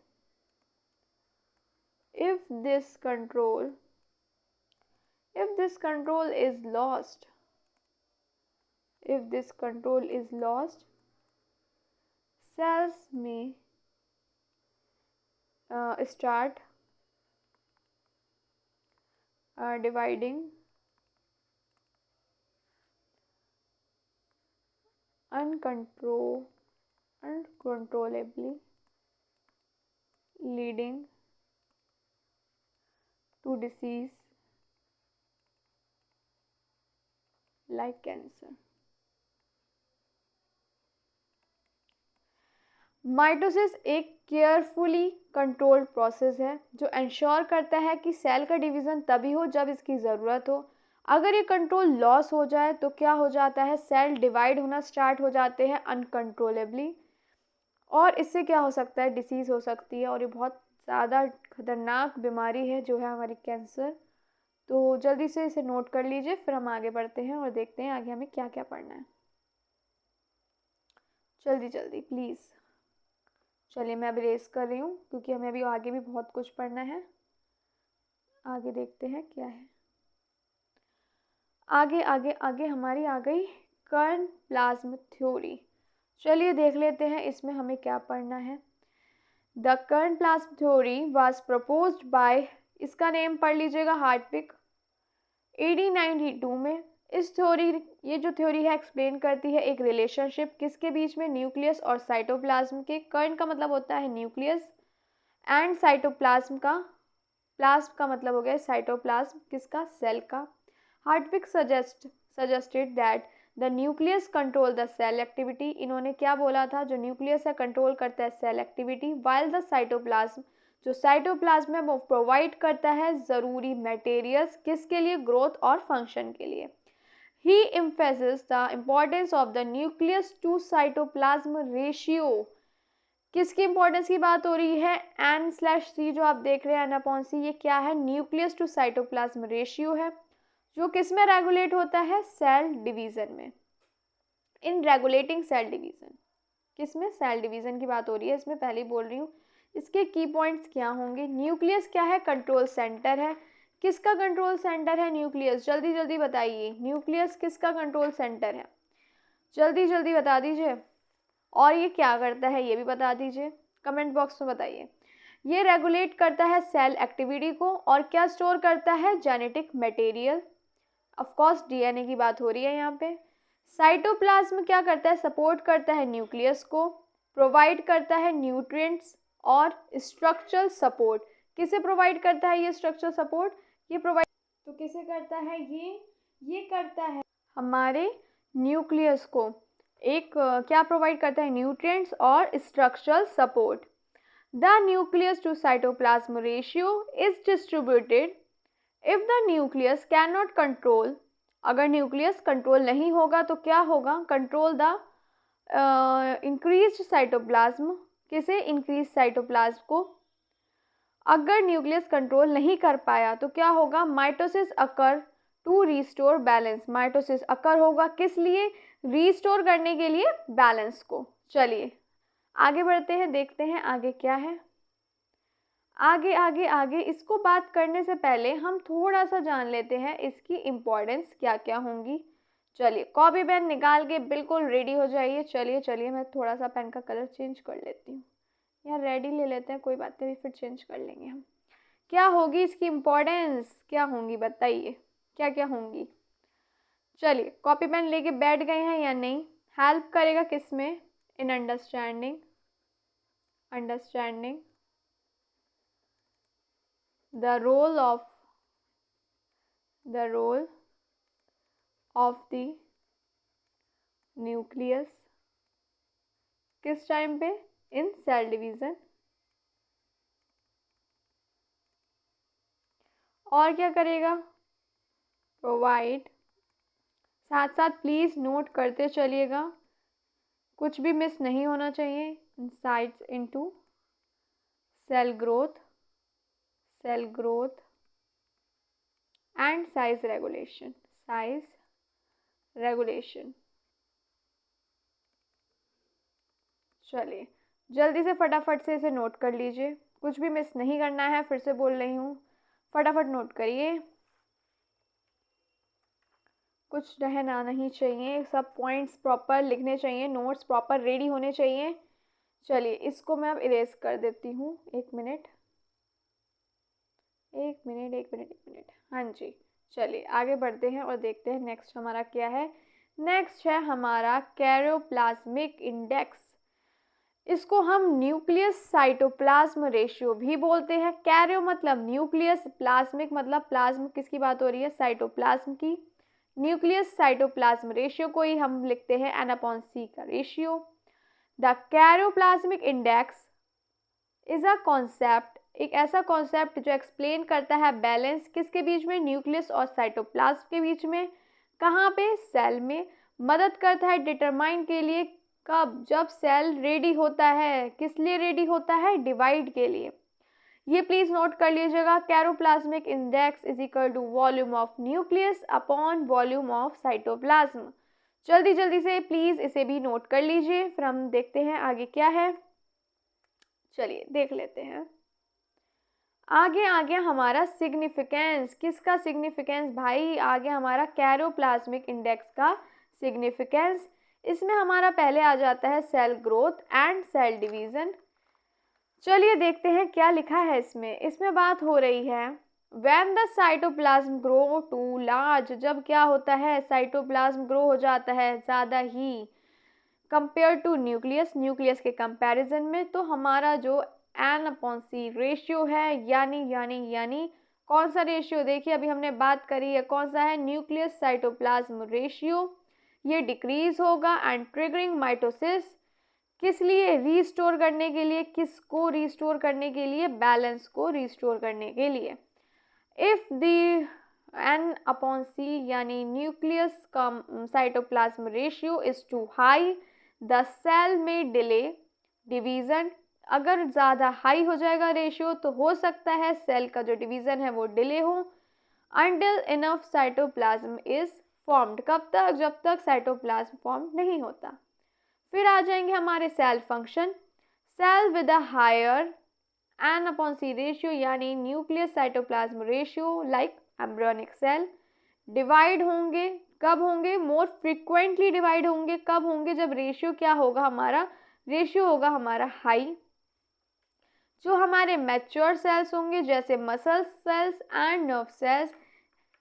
If this control is lost, cells may start dividing uncontrollably, leading to disease like cancer. Mitosis एक केयरफुली कंट्रोल्ड प्रोसेस है जो इंश्योर करता है कि सेल का डिवीज़न तभी हो जब इसकी ज़रूरत हो। अगर ये कंट्रोल लॉस हो जाए तो क्या हो जाता है? सेल डिवाइड होना स्टार्ट हो जाते हैं अनकंट्रोलेबली, और इससे क्या हो सकता है? डिसीज़ हो सकती है, और ये बहुत ज़्यादा खतरनाक बीमारी है जो है हमारी कैंसर। तो जल्दी से इसे नोट कर लीजिए, फिर हम आगे बढ़ते हैं और देखते हैं आगे हमें क्या क्या पढ़ना है। जल्दी जल्दी प्लीज़। चलिए मैं अभी रेस कर रही हूँ क्योंकि हमें अभी आगे भी बहुत कुछ पढ़ना है। आगे देखते हैं क्या है। आगे आगे आगे हमारी आ गई कर्ण प्लाज्म थ्योरी। चलिए देख लेते हैं इसमें हमें क्या पढ़ना है। The karyoplasm theory was proposed by, इसका नेम पढ़ लीजिएगा, हार्टविक, 1892 में। इस थ्योरी, ये जो थ्योरी है एक्सप्लेन करती है एक रिलेशनशिप किसके बीच में? न्यूक्लियस और साइटोप्लाज्म के। कर्ण का मतलब होता है न्यूक्लियस, एंड साइटोप्लाज्म का, प्लाज्म का मतलब हो गया साइटोप्लाज्म किसका? सेल का। Hertwig suggested that the nucleus control the cell activity. इन्होंने क्या बोला था? जो न्यूक्लियस है कंट्रोल करता है cell activity, while the cytoplasm, जो साइटोप्लाज्म है वो प्रोवाइड करता है ज़रूरी मटेरियल्स किसके लिए? ग्रोथ और फंक्शन के लिए। He emphasis the importance of the nucleus to cytoplasm ratio. किसकी इंपॉर्टेंस की बात हो रही है? N/C जो आप देख रहे हैं, N/C, ये क्या है? न्यूक्लियस टू साइटोप्लाज्म रेशियो है जो किस में रेगुलेट होता है? सेल डिवीज़न में। इन रेगुलेटिंग सेल डिवीज़न, किस में? सेल डिवीज़न की बात हो रही है इसमें, पहले ही बोल रही हूँ। इसके की पॉइंट्स क्या होंगे? न्यूक्लियस क्या है? कंट्रोल सेंटर है किसका कंट्रोल सेंटर है न्यूक्लियस? जल्दी जल्दी बताइए, न्यूक्लियस किसका कंट्रोल सेंटर है? जल्दी जल्दी बता दीजिए। और ये क्या करता है ये भी बता दीजिए, कमेंट बॉक्स में बताइए। ये रेगुलेट करता है सेल एक्टिविटी को, और क्या स्टोर करता है? Genetic material. Of course DNA की बात हो रही है यहाँ पे। साइटोप्लाज्म क्या करता है? सपोर्ट करता है न्यूक्लियस को, प्रोवाइड करता है न्यूट्रिएंट्स और स्ट्रक्चरल सपोर्ट। किसे प्रोवाइड करता है ये स्ट्रक्चरल सपोर्ट? ये प्रोवाइड तो किसे करता है ये करता है हमारे न्यूक्लियस को। एक क्या प्रोवाइड करता है? न्यूट्रिएंट्स और structural support. The nucleus to cytoplasm ratio is distributed if the nucleus can not control. अगर न्यूक्लियस कंट्रोल नहीं होगा तो क्या होगा? Control the increased cytoplasm. किसे? इंक्रीज साइटोप्लाज्म को। अगर न्यूक्लियस कंट्रोल नहीं कर पाया तो क्या होगा? Mitosis occur to restore balance. Mitosis occur होगा किस लिए? रिस्टोर करने के लिए बैलेंस को। चलिए आगे बढ़ते हैं, देखते हैं आगे क्या है। आगे आगे आगे इसको बात करने से पहले हम थोड़ा सा जान लेते हैं इसकी इम्पोर्टेंस क्या क्या होंगी। चलिए कॉपी पेन निकाल के बिल्कुल रेडी हो जाइए। चलिए चलिए मैं थोड़ा सा पेन का कलर चेंज कर लेती हूँ, यार रेडी ले लेते हैं, कोई बात नहीं, फिर चेंज कर लेंगे हम। क्या होगी इसकी इम्पोर्टेंस, क्या होंगी बताइए, क्या क्या होंगी? चलिए कॉपी पेन लेके बैठ गए हैं या नहीं? हेल्प करेगा किस में? In understanding the role of the nucleus किस टाइम पे? इन सेल डिवीजन। और क्या करेगा? प्रोवाइड। साथ साथ प्लीज नोट करते चलिएगा, कुछ भी मिस नहीं होना चाहिए। Insights into cell growth and size regulation. चलिए जल्दी से फटाफट से इसे नोट कर लीजिए, कुछ भी मिस नहीं करना है, फिर से बोल रही हूँ, फटाफट नोट करिए, कुछ रहना नहीं चाहिए, सब पॉइंट्स प्रॉपर लिखने चाहिए, नोट्स प्रॉपर रेडी होने चाहिए। चलिए इसको मैं अब इरेज कर देती हूँ। एक मिनट। हाँ जी, चलिए आगे बढ़ते हैं और देखते हैं नेक्स्ट हमारा क्या है। नेक्स्ट है हमारा कैरियोप्लाज्मिक इंडेक्स। इसको हम न्यूक्लियस साइटोप्लाज्म रेशियो भी बोलते हैं। कैरियो मतलब न्यूक्लियस, प्लाज्मिक मतलब प्लाज्म किसकी बात हो रही है? साइटोप्लाज्म की। न्यूक्लियस साइटोप्लाज्म रेशियो को ही हम लिखते हैं N/C का ratio. The karyoplasmic index is a concept, एक ऐसा कॉन्सेप्ट जो एक्सप्लेन करता है बैलेंस किसके बीच में? न्यूक्लियस और साइटोप्लाज्म के बीच में। कहाँ पे? सेल में। मदद करता है डिटरमाइन के लिए कब? जब सेल रेडी होता है। किस लिए रेडी होता है? डिवाइड के लिए। ये प्लीज नोट कर लीजिएगा, karyoplasmic index is equal to volume of nucleus upon volume of cytoplasm. जल्दी जल्दी से प्लीज इसे भी नोट कर लीजिए, फिर हम देखते हैं आगे क्या है। चलिए देख लेते हैं आगे। आगे हमारा सिग्निफिकेंस, किसका सिग्निफिकेंस भाई? आगे हमारा कैरियोप्लाज्मिक इंडेक्स का सिग्निफिकेंस। इसमें हमारा पहले आ जाता है cell growth and cell division. चलिए देखते हैं क्या लिखा है इसमें। इसमें बात हो रही है when the cytoplasm grow too large, जब क्या होता है? साइटोप्लाज्म ग्रो हो जाता है ज़्यादा ही कंपेयर टू न्यूक्लियस, न्यूक्लियस के कंपैरिजन में, तो हमारा जो N/C रेशियो है, यानी कौन सा रेशियो? देखिए अभी हमने बात करी है, कौन सा है? Nucleus cytoplasm ratio. ये डिक्रीज होगा एंड ट्रिगरिंग माइटोसिस। किस लिए? रीस्टोर करने के लिए। किसको रीस्टोर करने के लिए? बैलेंस को रीस्टोर करने के लिए। इफ द N/C यानी nucleus cytoplasm ratio is too high the cell may delay division. अगर ज़्यादा हाई हो जाएगा रेशियो तो हो सकता है सेल का जो डिवीज़न है वो डिले हो। Until enough cytoplasm is formed, कब तक? जब तक साइटोप्लाज्म फॉर्म नहीं होता। फिर आ जाएंगे हमारे cell function. Cell with a higher N/C ratio यानी nucleus cytoplasm ratio like embryonic cell. Divide होंगे कब होंगे? मोर फ्रिक्वेंटली डिवाइड होंगे कब होंगे? जब रेशियो क्या होगा हमारा? रेशियो होगा हमारा हाई। जो हमारे मैच्योर सेल्स होंगे जैसे muscle cells and nerve cells,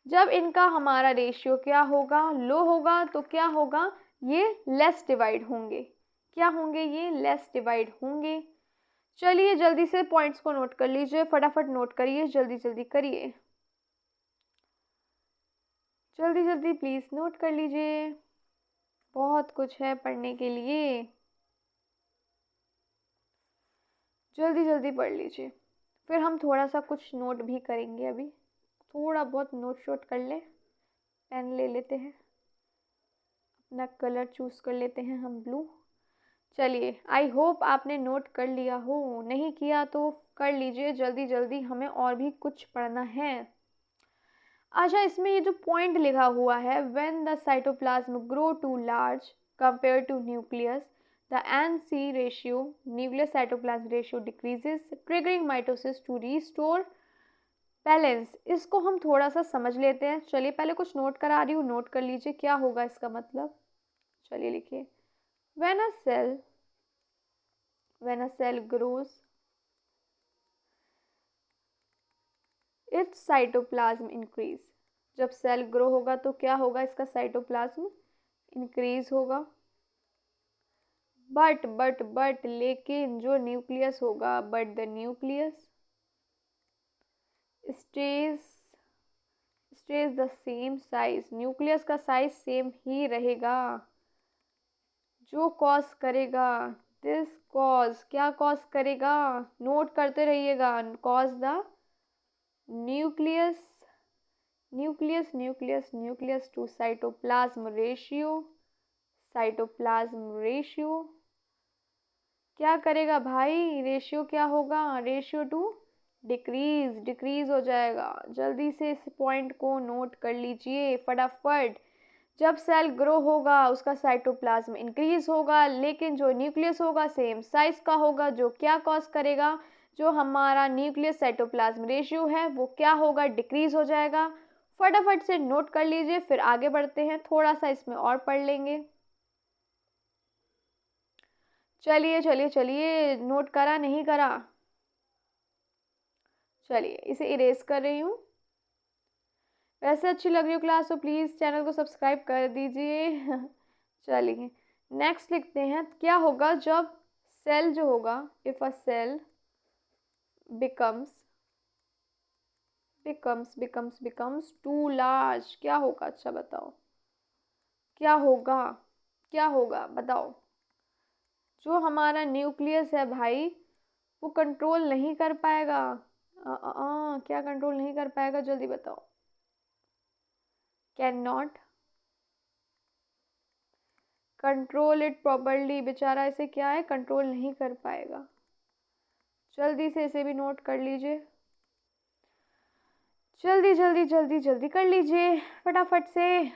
जब इनका हमारा रेशियो क्या होगा? लो होगा। तो क्या होगा? ये लेस डिवाइड होंगे। क्या होंगे? ये लेस डिवाइड होंगे। चलिए जल्दी से पॉइंट्स को नोट कर लीजिए, फटाफट नोट करिए, जल्दी जल्दी करिए, जल्दी जल्दी प्लीज नोट कर लीजिए, बहुत कुछ है पढ़ने के लिए, जल्दी जल्दी पढ़ लीजिए। फिर हम थोड़ा सा कुछ नोट भी करेंगे, अभी थोड़ा बहुत नोट शोट कर ले। पेन ले लेते हैं, अपना कलर चूज कर लेते हैं हम ब्लू। चलिए, आई होप आपने नोट कर लिया हो, नहीं किया तो कर लीजिए जल्दी जल्दी, हमें और भी कुछ पढ़ना है। अच्छा, इसमें ये जो पॉइंट लिखा हुआ है, when the cytoplasm grow too large compare to nucleus the NC ratio nucleus cytoplasm ratio decreases triggering mitosis to restore balance. इसको हम थोड़ा सा समझ लेते हैं। चलिए पहले कुछ नोट करा रही हूँ, नोट कर लीजिए क्या होगा इसका मतलब। चलिए लिखिए, when a cell grows its cytoplasm increase. जब सेल ग्रो होगा तो क्या होगा? इसका साइटोप्लाज्म इंक्रीज होगा। बट लेकिन जो न्यूक्लियस होगा, but the nucleus stays the same size. Nucleus का साइज सेम ही रहेगा। जो कॉज करेगा, दिस कॉज, क्या कॉज करेगा? नोट करते रहिएगा, cause the nucleus nucleus nucleus nucleus to cytoplasm ratio क्या करेगा भाई? रेशियो क्या होगा? रेशियो टू डिक्रीज हो जाएगा। जल्दी से इस पॉइंट को नोट कर लीजिए फटाफट। जब सेल ग्रो होगा उसका साइटोप्लाज्म इंक्रीज होगा, लेकिन जो न्यूक्लियस होगा सेम साइज का होगा। जो क्या कॉज करेगा? जो हमारा न्यूक्लियस साइटोप्लाज्म रेशियो है वो क्या होगा? डिक्रीज हो जाएगा। फटाफट से नोट कर लीजिए, फिर आगे बढ़ते हैं, थोड़ा सा इसमें और पढ़ लेंगे। चलिए चलिए चलिए, नोट करा नहीं करा? चलिए इसे इरेज कर रही हूँ। वैसे अच्छी लग रही हो क्लास तो प्लीज़ चैनल को सब्सक्राइब कर दीजिए। चलिए नेक्स्ट लिखते हैं, क्या होगा जब सेल जो होगा, if a cell becomes too large, क्या होगा? अच्छा बताओ क्या होगा? क्या होगा बताओ? जो हमारा न्यूक्लियस है भाई वो कंट्रोल नहीं कर पाएगा। क्या कंट्रोल नहीं कर पाएगा? जल्दी बताओ। Can not control it properly. बेचारा इसे क्या है? कंट्रोल नहीं कर पाएगा। जल्दी से इसे भी नोट कर लीजिए, जल्दी जल्दी जल्दी जल्दी कर लीजिए फटाफट से।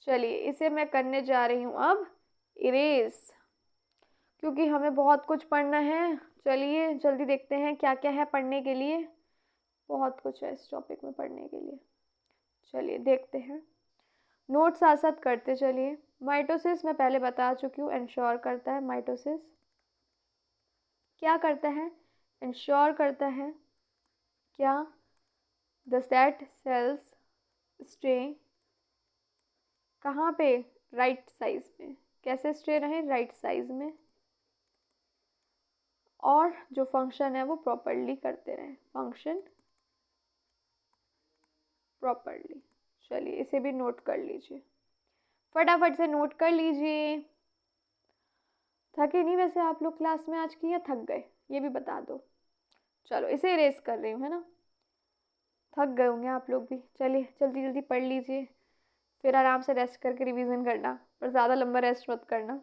चलिए इसे मैं करने जा रही हूँ अब इरेज, क्योंकि हमें बहुत कुछ पढ़ना है। चलिए जल्दी देखते हैं क्या क्या है पढ़ने के लिए, बहुत कुछ है इस टॉपिक में पढ़ने के लिए। चलिए देखते हैं, नोट साथ साथ करते चलिए। माइटोसिस मैं पहले बता चुकी हूँ, इंश्योर करता है। माइटोसिस क्या करता है? इंश्योर करता है क्या? दैट सेल्स स्टे कहाँ पे? राइट साइज में। कैसे स्टे रहे? राइट साइज में। और जो फंक्शन है वो प्रॉपरली करते रहे, फंक्शन प्रॉपरली। चलिए इसे भी नोट कर लीजिए, फटाफट से नोट कर लीजिए। थके नहीं वैसे आप लोग क्लास में आज की, या थक गए? ये भी बता दो। चलो इसे इरेज कर रही हूँ, है ना? थक गए होंगे आप लोग भी। चलिए जल्दी जल्दी पढ़ लीजिए, फिर आराम से रेस्ट करके रिवीजन करना, पर ज़्यादा लंबा रेस्ट मत करना।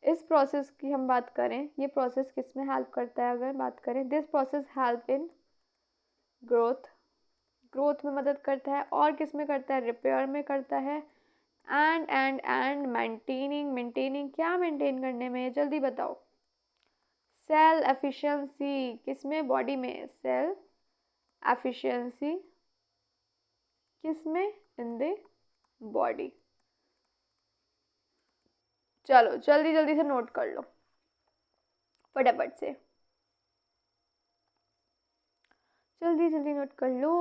इस प्रोसेस की हम बात करें, ये प्रोसेस किस में हेल्प करता है? अगर बात करें, this process help in growth में मदद करता है। और किस में करता है? रिपेयर में करता है। एंड मेंटेनिंग क्या मेंटेन करने में? जल्दी बताओ। सेल एफिशिएंसी किस में, बॉडी में, सेल एफिशिएंसी किस में, इन द बॉडी। चलो जल्दी जल्दी से नोट कर लो फटाफट से, जल्दी जल्दी नोट कर लो।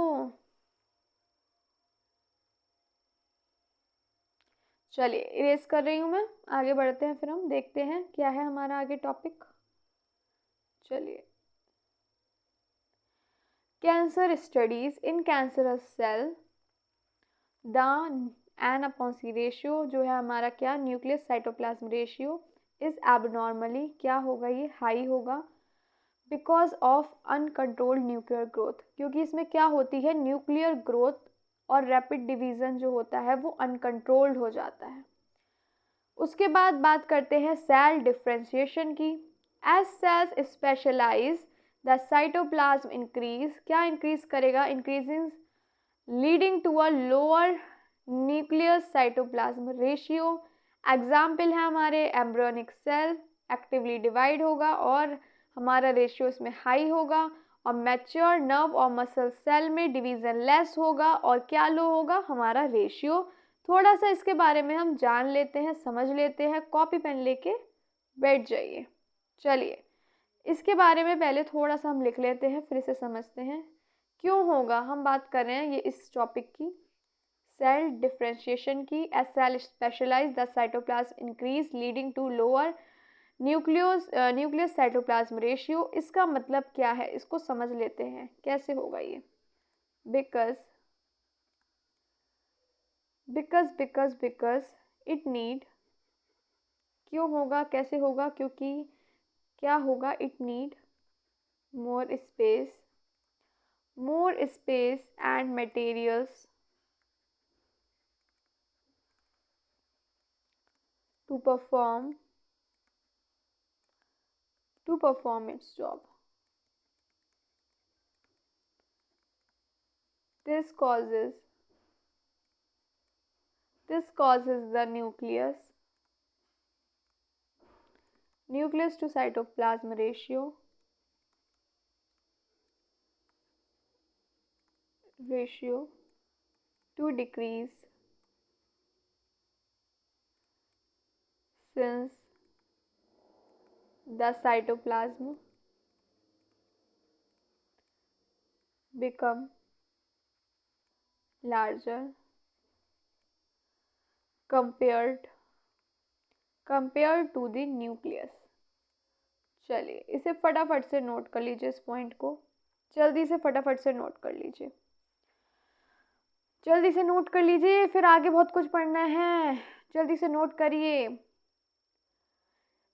चलिए इरेज कर रही हूँ मैं, आगे बढ़ते हैं, फिर हम देखते हैं क्या है हमारा आगे टॉपिक। चलिए, cancer studies in cancerous cell the N upon C ratio जो है हमारा क्या, nucleus cytoplasm ratio is abnormally, क्या होगा ये, हाई होगा, because of uncontrolled nuclear growth, क्योंकि इसमें क्या होती है, न्यूक्लियर ग्रोथ और रैपिड डिवीजन जो होता है वो अनकंट्रोल्ड हो जाता है। उसके बाद बात करते हैं सेल डिफ्रेंशिएशन की। As cells specialize the cytoplasm increase, क्या इंक्रीज करेगा, increasing leading to a lower nucleus cytoplasm ratio. Example है हमारे एम्ब्रियोनिक सेल एक्टिवली डिवाइड होगा और हमारा रेशियो इसमें हाई होगा, और मैच्योर नर्व और मसल सेल में डिवीजन लेस होगा और क्या लो होगा, हमारा रेशियो। थोड़ा सा इसके बारे में हम जान लेते हैं, समझ लेते हैं, कॉपी पेन लेके बैठ जाइए। चलिए इसके बारे में पहले थोड़ा सा हम लिख लेते हैं, फिर इसे समझते हैं क्यों होगा। हम बात कर रहे हैं ये इस टॉपिक की, सेल डिफ्रेंशिएशन की। As cell specialize the cytoplasm increase leading to lower nucleus cytoplasm ratio. इसका मतलब क्या है, इसको समझ लेते हैं कैसे होगा ये। बिकॉज इट नीड, क्यों होगा, कैसे होगा, क्योंकि क्या होगा, it need more space and materials to perform its job. This causes the nucleus to cytoplasm ratio to decrease, since the cytoplasm become larger compared to the nucleus। चलिए इसे फटाफट से नोट कर लीजिए, इस पॉइंट को जल्दी से फटाफट से नोट कर लीजिए, जल्दी से नोट कर लीजिए, फिर आगे बहुत कुछ पढ़ना है, जल्दी से नोट करिए।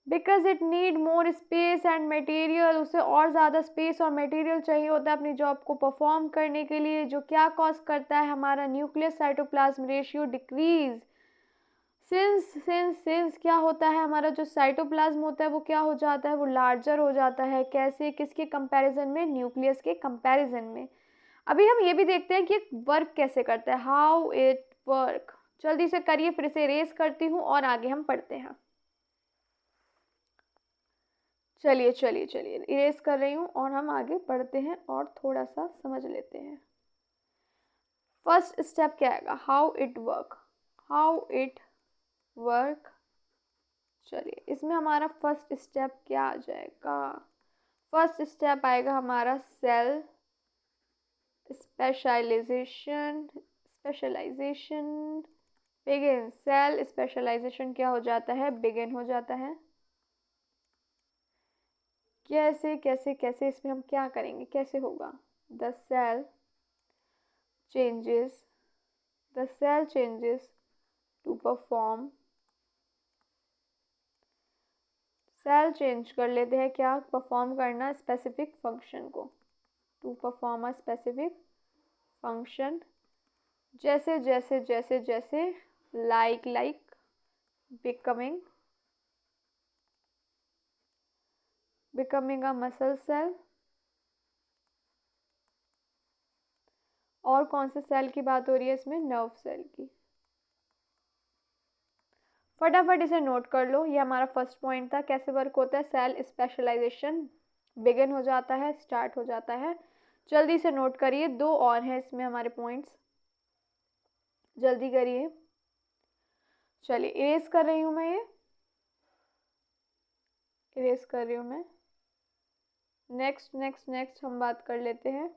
Because it need more space and material, उसे और ज़्यादा स्पेस और मटेरियल चाहिए होता है अपनी जॉब को परफॉर्म करने के लिए, जो क्या कॉज करता है, हमारा nucleus cytoplasm ratio decrease. Since क्या होता है, हमारा जो साइटोप्लाज्म होता है वो क्या हो जाता है, वो लार्जर हो जाता है। कैसे, किसके कंपैरिजन में, न्यूक्लियस के कंपैरिजन में। अभी हम ये भी देखते हैं कि वर्क कैसे करता है, हाउ इट वर्क। जल्दी से करिए, फिर से रेस करती हूँ और आगे हम पढ़ते हैं। चलिए चलिए चलिए इरेज कर रही हूँ और हम आगे पढ़ते हैं और थोड़ा सा समझ लेते हैं। फर्स्ट स्टेप क्या आएगा, हाउ इट वर्क। चलिए इसमें हमारा फर्स्ट स्टेप क्या आ जाएगा, फर्स्ट स्टेप आएगा हमारा cell specialization begin. Cell specialization क्या हो जाता है, बिगिन हो जाता है। कैसे कैसे कैसे, इसमें हम क्या करेंगे, कैसे होगा, the cell changes to perform, cell change कर लेते हैं, क्या परफॉर्म करना, स्पेसिफिक फंक्शन को, to perform a specific function. जैसे जैसे जैसे जैसे like becoming a muscle cell. और कौन से सेल की बात हो रही है इसमें, नर्व सेल की। फटाफट इसे नोट कर लो। ये हमारा फर्स्ट पॉइंट था, कैसे वर्क होता है, सेल स्पेशलाइजेशन बिगिन हो जाता है, स्टार्ट हो जाता है। जल्दी से नोट करिए, दो और हैं इसमें हमारे पॉइंट्स, जल्दी करिए। चलिए इरेज कर रही हूँ मैं, ये इरेज कर रही हूँ मैं। नेक्स्ट नेक्स्ट नेक्स्ट हम बात कर लेते हैं।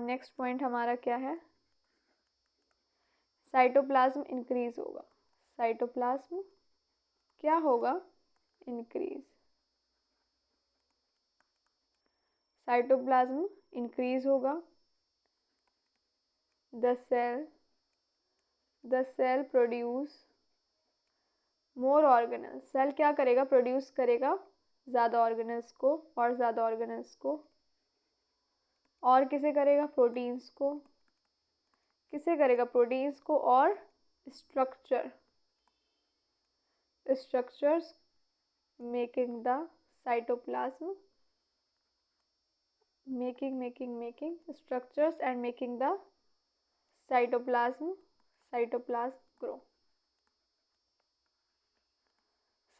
नेक्स्ट पॉइंट हमारा क्या है, साइटोप्लाज्म इंक्रीज होगा। साइटोप्लाज्म क्या होगा, इंक्रीज। साइटोप्लाज्म इंक्रीज होगा। The cell produce more organelles. Cell क्या करेगा, प्रोड्यूस करेगा ज़्यादा ऑर्गेनल्स को, और ज़्यादा ऑर्गेनल्स को, और किसे करेगा, प्रोटीन्स को। किसे करेगा, प्रोटीन्स को, और structures making the cytoplasm, making structures and making the cytoplasm grow।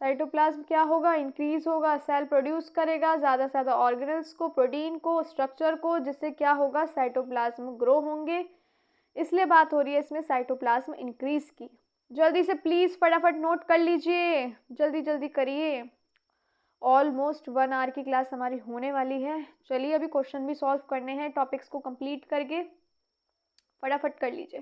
Cytoplasm क्या होगा, इंक्रीज होगा। सेल प्रोड्यूस करेगा ज़्यादा से ज़्यादा ऑर्गेनल्स को, प्रोटीन को, स्ट्रक्चर को, जिससे क्या होगा, साइटोप्लाज्म ग्रो होंगे। इसलिए बात हो रही है इसमें साइटोप्लाज्म इंक्रीज की। जल्दी से प्लीज़ फटाफट नोट कर लीजिए, जल्दी जल्दी करिए। ऑलमोस्ट 1 आवर की क्लास हमारी होने वाली है। चलिए अभी क्वेश्चन भी सॉल्व करने हैं, टॉपिक्स को कंप्लीट करके फटाफट कर लीजिए,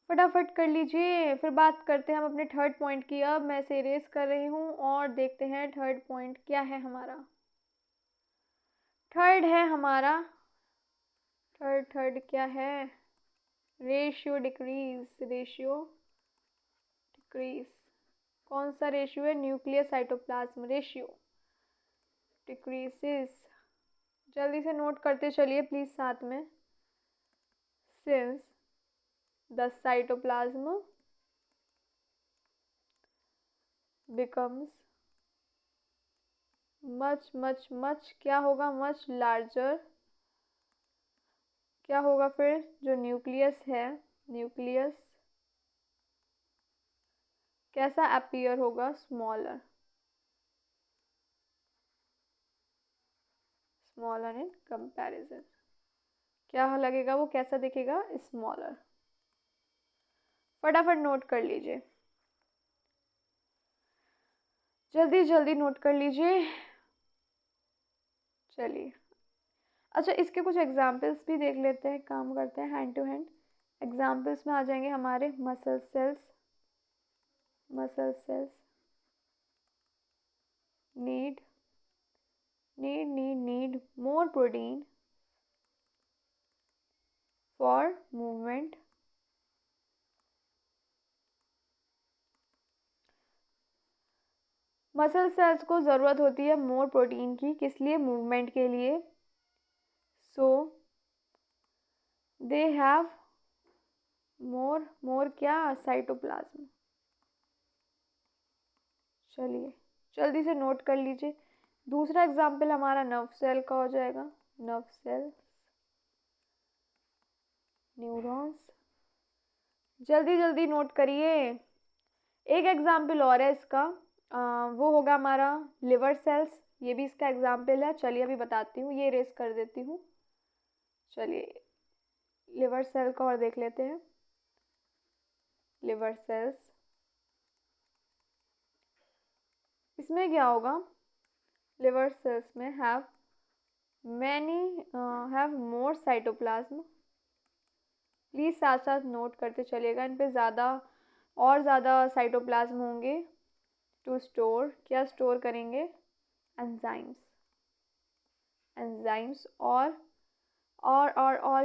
फटाफट कर लीजिए। फिर बात करते हैं हम अपने थर्ड पॉइंट की। अब मैं इसे इरेज कर रही हूँ और देखते हैं थर्ड पॉइंट क्या है हमारा। थर्ड है हमारा, थर्ड क्या है, रेशियो डिक्रीज। कौन सा रेशियो है, न्यूक्लियस साइटोप्लाज्म रेशियो डिक्रीजेस। जल्दी से नोट करते चलिए प्लीज साथ में। Since the cytoplasm becomes much क्या होगा, मच लार्जर। क्या होगा फिर, जो न्यूक्लियस है, न्यूक्लियस कैसा अपीयर होगा, स्मॉलर इन कंपैरिजन। क्या लगेगा, वो कैसा दिखेगा, स्मॉलर। फटाफट नोट कर लीजिए, जल्दी जल्दी नोट कर लीजिए। चलिए अच्छा, इसके कुछ एग्जाम्पल्स भी देख लेते हैं, काम करते हैं हैंड टू हैंड। एग्जाम्पल्स में आ जाएंगे हमारे muscle cells need more protein for movement. Muscle cells को ज़रूरत होती है मोर प्रोटीन की, किस लिए, मूवमेंट के लिए। सो दे हैव मोर क्या, साइटोप्लाज्म। चलिए जल्दी से नोट कर लीजिए। दूसरा एग्जाम्पल हमारा नर्व सेल का हो जाएगा, नर्व सेल, न्यूरॉन्स। जल्दी जल्दी नोट करिए। एक एग्जाम्पल और है इसका, वो होगा हमारा लिवर सेल्स, ये भी इसका एग्जाम्पल है। चलिए अभी बताती हूँ, ये इरेज कर देती हूँ। चलिए लिवर सेल का और देख लेते हैं। लिवर सेल्स, इसमें क्या होगा, लिवर सेल्स में हैव मोर साइटोप्लाज्म। प्लीज़ साथ साथ नोट करते चलिएगा, इन पे ज़्यादा साइटोप्लाज्म होंगे। टू स्टोर, क्या स्टोर करेंगे, एंजाइम्स और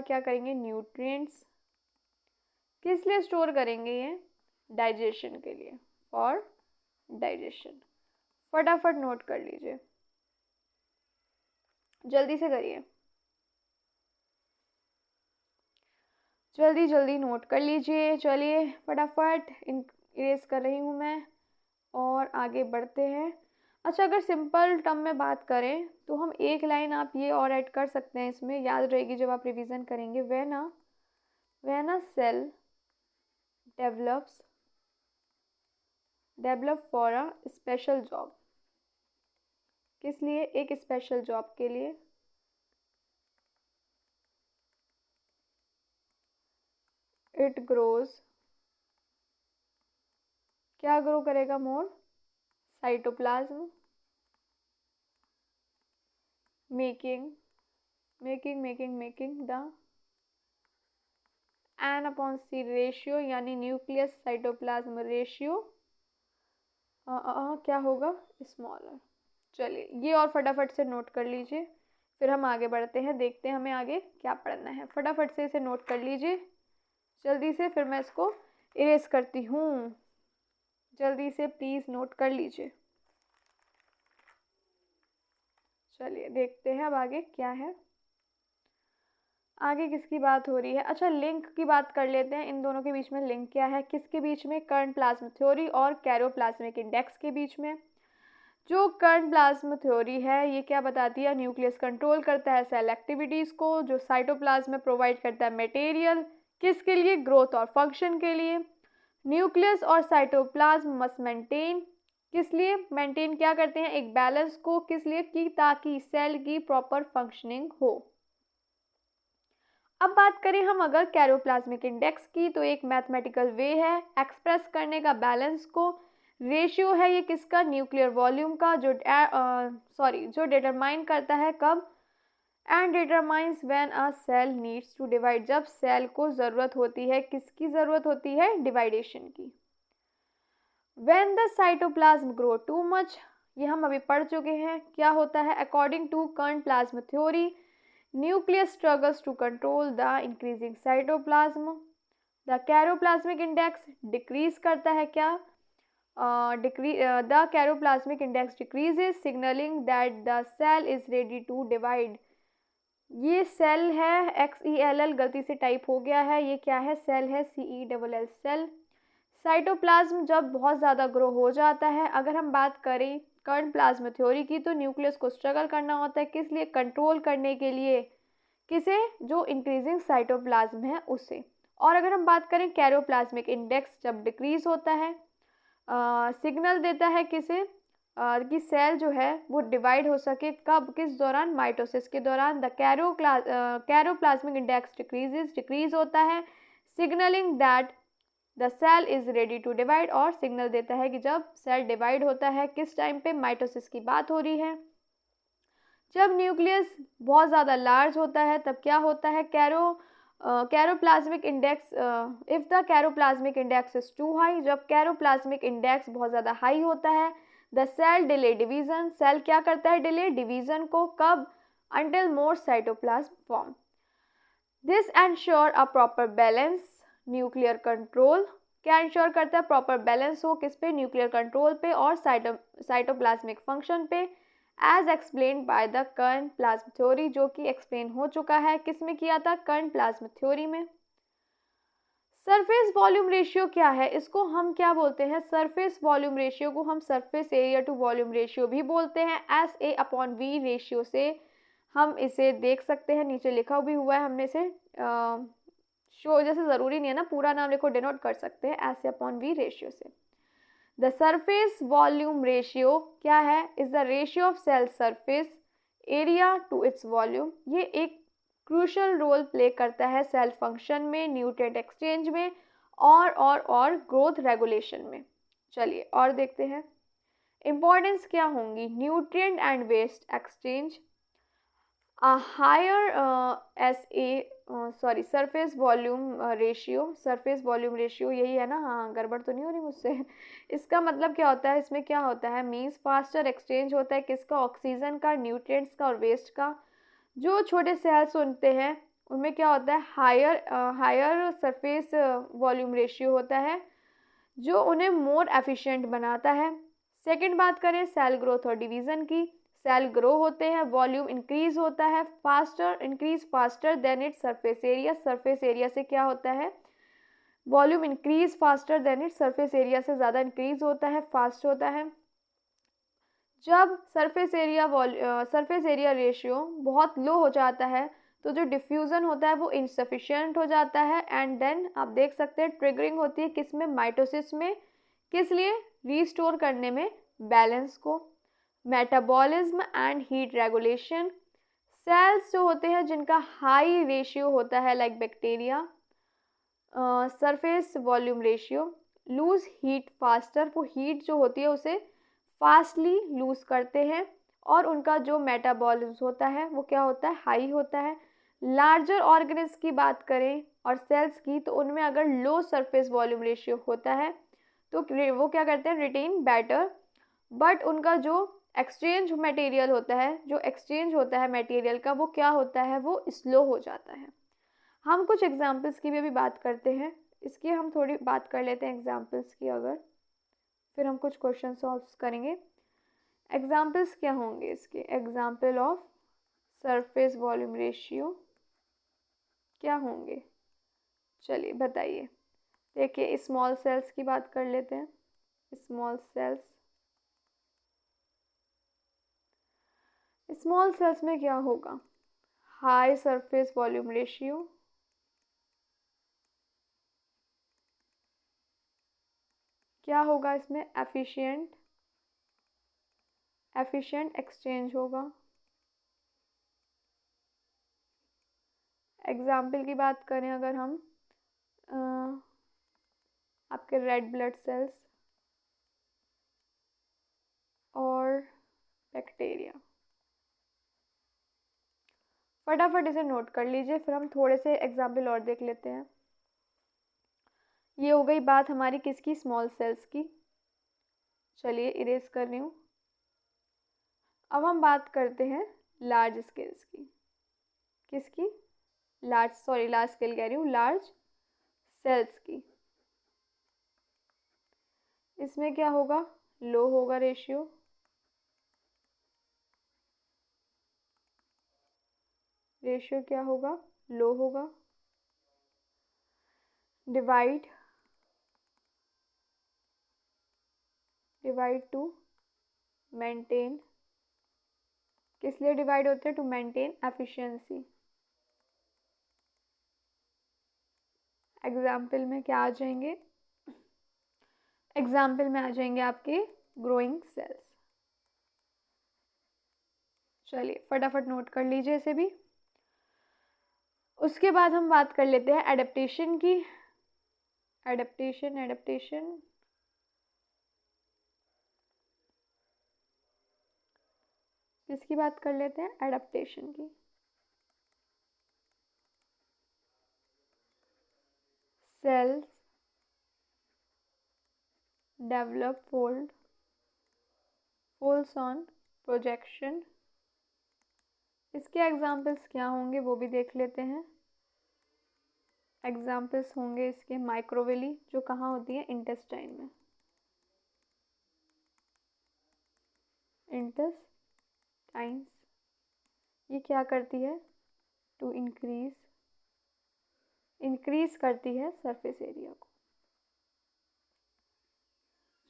क्या करेंगे, न्यूट्रिएंट्स। किस लिए स्टोर करेंगे ये, डाइजेशन के लिए, फॉर डाइजेशन। फटाफट नोट कर लीजिए, जल्दी से करिए, जल्दी जल्दी नोट कर लीजिए। चलिए फटाफट इरेज कर रही हूँ मैं और आगे बढ़ते हैं। अच्छा, अगर सिंपल टर्म में बात करें तो हम एक लाइन आप ये और ऐड कर सकते हैं, इसमें याद रहेगी जब आप रिवीजन करेंगे। When a cell develops develop for a special job, किस लिए? एक स्पेशल जॉब के लिए। इट ग्रोज, क्या ग्रो करेगा? More cytoplasm, making the N upon C ratio, यानी न्यूक्लियस साइटोप्लाज्म रेशियो क्या होगा? स्मॉलर। चलिए ये और फटाफट से नोट कर लीजिए, फिर हम आगे बढ़ते हैं, देखते हैं हमें आगे क्या पढ़ना है। फटाफट से इसे नोट कर लीजिए जल्दी से, फिर मैं इसको इरेज करती हूँ। जल्दी से प्लीज़ नोट कर लीजिए। चलिए देखते हैं अब आगे क्या है। आगे किसकी बात हो रही है? अच्छा, लिंक की बात कर लेते हैं। इन दोनों के बीच में लिंक क्या है? किसके बीच में? करंट प्लाज्मा थ्योरी और कैरोप्लाज्मिक इंडेक्स के बीच में। जो करंट प्लाज्मा थ्योरी है ये क्या बताती है? न्यूक्लियस कंट्रोल करता है सेल एक्टिविटीज़ को, जो साइटोप्लाज्म में प्रोवाइड करता है मटेरियल, किसके लिए? ग्रोथ और फंक्शन के लिए। न्यूक्लियस और साइटोप्लाज्म मस्ट मेंटेन, किस लिए मेंटेन क्या करते हैं? एक बैलेंस को, किस लिए? कि ताकि सेल की प्रॉपर फंक्शनिंग हो। अब बात करें हम अगर कैरोप्लाज्मिक इंडेक्स की, तो एक मैथमेटिकल वे है एक्सप्रेस करने का बैलेंस को। रेशियो है ये किसका? न्यूक्लियर वॉल्यूम का, जो डिटरमाइन करता है कब? And determines when a cell needs to divide, जब सेल को ज़रूरत होती है, किसकी ज़रूरत होती है? डिवाइडेशन की। When the cytoplasm grow too much, ये हम अभी पढ़ चुके हैं, क्या होता है? According to current plasma theory, nucleus struggles to control the increasing cytoplasm, the karyoplasmic index decrease करता है क्या? The karyoplasmic index decreases signalling that the cell is ready to divide. ये सेल है, XELL गलती से टाइप हो गया है, ये क्या है? सेल है, CELL सेल। साइटोप्लाज्म जब बहुत ज़्यादा ग्रो हो जाता है, अगर हम बात करें करंट प्लाज्मा थ्योरी की, तो न्यूक्लियस को स्ट्रगल करना होता है, किस लिए? कंट्रोल करने के लिए। किसे? जो इंक्रीजिंग साइटोप्लाज्म है उसे। और अगर हम बात करें कैरोप्लाज्मिक इंडेक्स जब डिक्रीज होता है, सिग्नल देता है किसे? कि सेल जो है वो डिवाइड हो सके, कब? किस दौरान? माइटोसिस के दौरान। द कैरोप्लाज्मिक इंडेक्स डिक्रीज होता है, signalling that the cell is ready to divide, और सिग्नल देता है कि जब सेल डिवाइड होता है, किस टाइम पे? माइटोसिस की बात हो रही है। जब न्यूक्लियस बहुत ज़्यादा लार्ज होता है तब क्या होता है? Karyoplasmic index, if the karyoplasmic index is too high, जब कैरोप्लाज्मिक इंडेक्स बहुत ज़्यादा हाई होता है, the cell delay division, cell क्या करता है? डिले डिवीज़न को, कब? Until more cytoplasm form. This ensure a proper balance nuclear control, क्या इंश्योर करता है? प्रॉपर बैलेंस हो, किस पे? न्यूक्लियर कंट्रोल पे और साइटोप्लाज्मिक फंक्शन पे, as explain by the current plasma theory, जो कि एक्सप्लेन हो चुका है, किस में किया था? करंट प्लाज्मा थ्योरी में। सरफेस वॉल्यूम रेशियो क्या है? इसको हम क्या बोलते हैं? सरफेस वॉल्यूम रेशियो को हम surface area to volume ratio भी बोलते हैं। SA/V रेशियो से हम इसे देख सकते हैं, नीचे लिखा भी हुआ है, हमने इसे शो, जैसे ज़रूरी नहीं है ना पूरा नाम लिखो, डिनोट कर सकते हैं SA/V रेशियो से। द सरफेस वॉल्यूम रेशियो क्या है? Is the ratio of cell surface area to its volume. ये एक क्रूशल रोल प्ले करता है सेल फंक्शन में, न्यूट्रिएंट एक्सचेंज में, और ग्रोथ रेगुलेशन में। चलिए और देखते हैं इंपॉर्टेंस क्या होंगी। Nutrient and waste exchange, surface volume ratio यही है ना? हाँ, गड़बड़ तो नहीं हो रही मुझसे? इसका मतलब क्या होता है? इसमें क्या होता है? मीन्स फास्टर एक्सचेंज होता है, किसका? ऑक्सीजन का, न्यूट्रिएंट्स का और वेस्ट का। जो छोटे सेल्स होते हैं उनमें क्या होता है? हायर सरफेस वॉल्यूम रेशियो होता है, जो उन्हें मोर एफिशिएंट बनाता है। सेकंड बात करें सेल ग्रोथ और डिवीज़न की, सेल ग्रो होते हैं, वॉल्यूम इंक्रीज होता है, faster than its surface area. Surface area से क्या होता है? Volume increase faster than it's, surface area से ज़्यादा इंक्रीज होता है, फास्ट होता है। जब सरफेस एरिया रेशियो बहुत लो हो जाता है, तो जो डिफ्यूज़न होता है वो इनसफिशिएंट हो जाता है, एंड देन आप देख सकते हैं ट्रिगरिंग होती है किस में? माइटोसिस में। किस लिए? रीस्टोर करने में बैलेंस को, metabolism and heat regulation, cells जो होते हैं जिनका हाई रेशियो होता है like bacteria, surface volume ratio, lose heat faster, वो हीट जो होती है उसे फास्टली लूज करते हैं और उनका जो मेटाबॉलिज्म होता है वो क्या होता है, हाई होता है। लार्जर ऑर्गेनिज्म की बात करें और सेल्स की, तो उनमें अगर लो सरफेस वॉल्यूम रेशियो होता है तो वो क्या करते हैं, रिटेन बेटर, बट उनका जो एक्सचेंज मटेरियल होता है, जो एक्सचेंज होता है मटेरियल का, वो क्या होता है, वो स्लो हो जाता है। हम कुछ एग्जाम्पल्स की भी अभी बात करते हैं, इसकी हम थोड़ी बात कर लेते हैं एग्जाम्पल्स की, अगर फिर हम कुछ क्वेश्चन सॉल्व करेंगे। एग्जाम्पल्स क्या होंगे इसके, example of surface volume ratio क्या होंगे, चलिए बताइए। देखिए स्मॉल सेल्स की बात कर लेते हैं। स्मॉल सेल्स में क्या होगा, हाई सरफेस वॉल्यूम रेशियो, क्या होगा इसमें, एफिशिएंट एक्सचेंज होगा। एग्जाम्पल की बात करें अगर हम, आपके रेड ब्लड सेल्स और बैक्टीरिया, फटाफट इसे नोट कर लीजिए, फिर हम थोड़े से एग्जाम्पल और देख लेते हैं। ये हो गई बात हमारी किसकी, स्मॉल सेल्स की। चलिए इरेज कर रही हूँ। अब हम बात करते हैं लार्ज स्केल्स की। किसकी, लार्ज स्केल कह रही हूँ, लार्ज सेल्स की। इसमें क्या होगा, लो होगा रेशियो, क्या होगा, लो होगा। डिवाइड टू मेंटेन, किस लिए डिवाइड होते हैं, टू मेंटेन एफिशिएंसी। एग्जाम्पल में क्या आ जाएंगे, एग्जाम्पल में आ जाएंगे आपके ग्रोइंग सेल्स। चलिए फटाफट नोट कर लीजिए इसे भी। उसके बाद हम बात कर लेते हैं एडेप्टेशन की। एडेप्टेशन किसकी बात कर लेते हैं, एडेप्टेशन की। Cells develop folds on projection. इसके एग्जाम्पल्स क्या होंगे वो भी देख लेते हैं। एग्जाम्पल्स होंगे इसके माइक्रोवेली, जो कहाँ होती है, इंटेस्टाइन में। इंटेस्टाइन्स, ये क्या करती है, टू इंक्रीज करती है सरफेस एरिया को।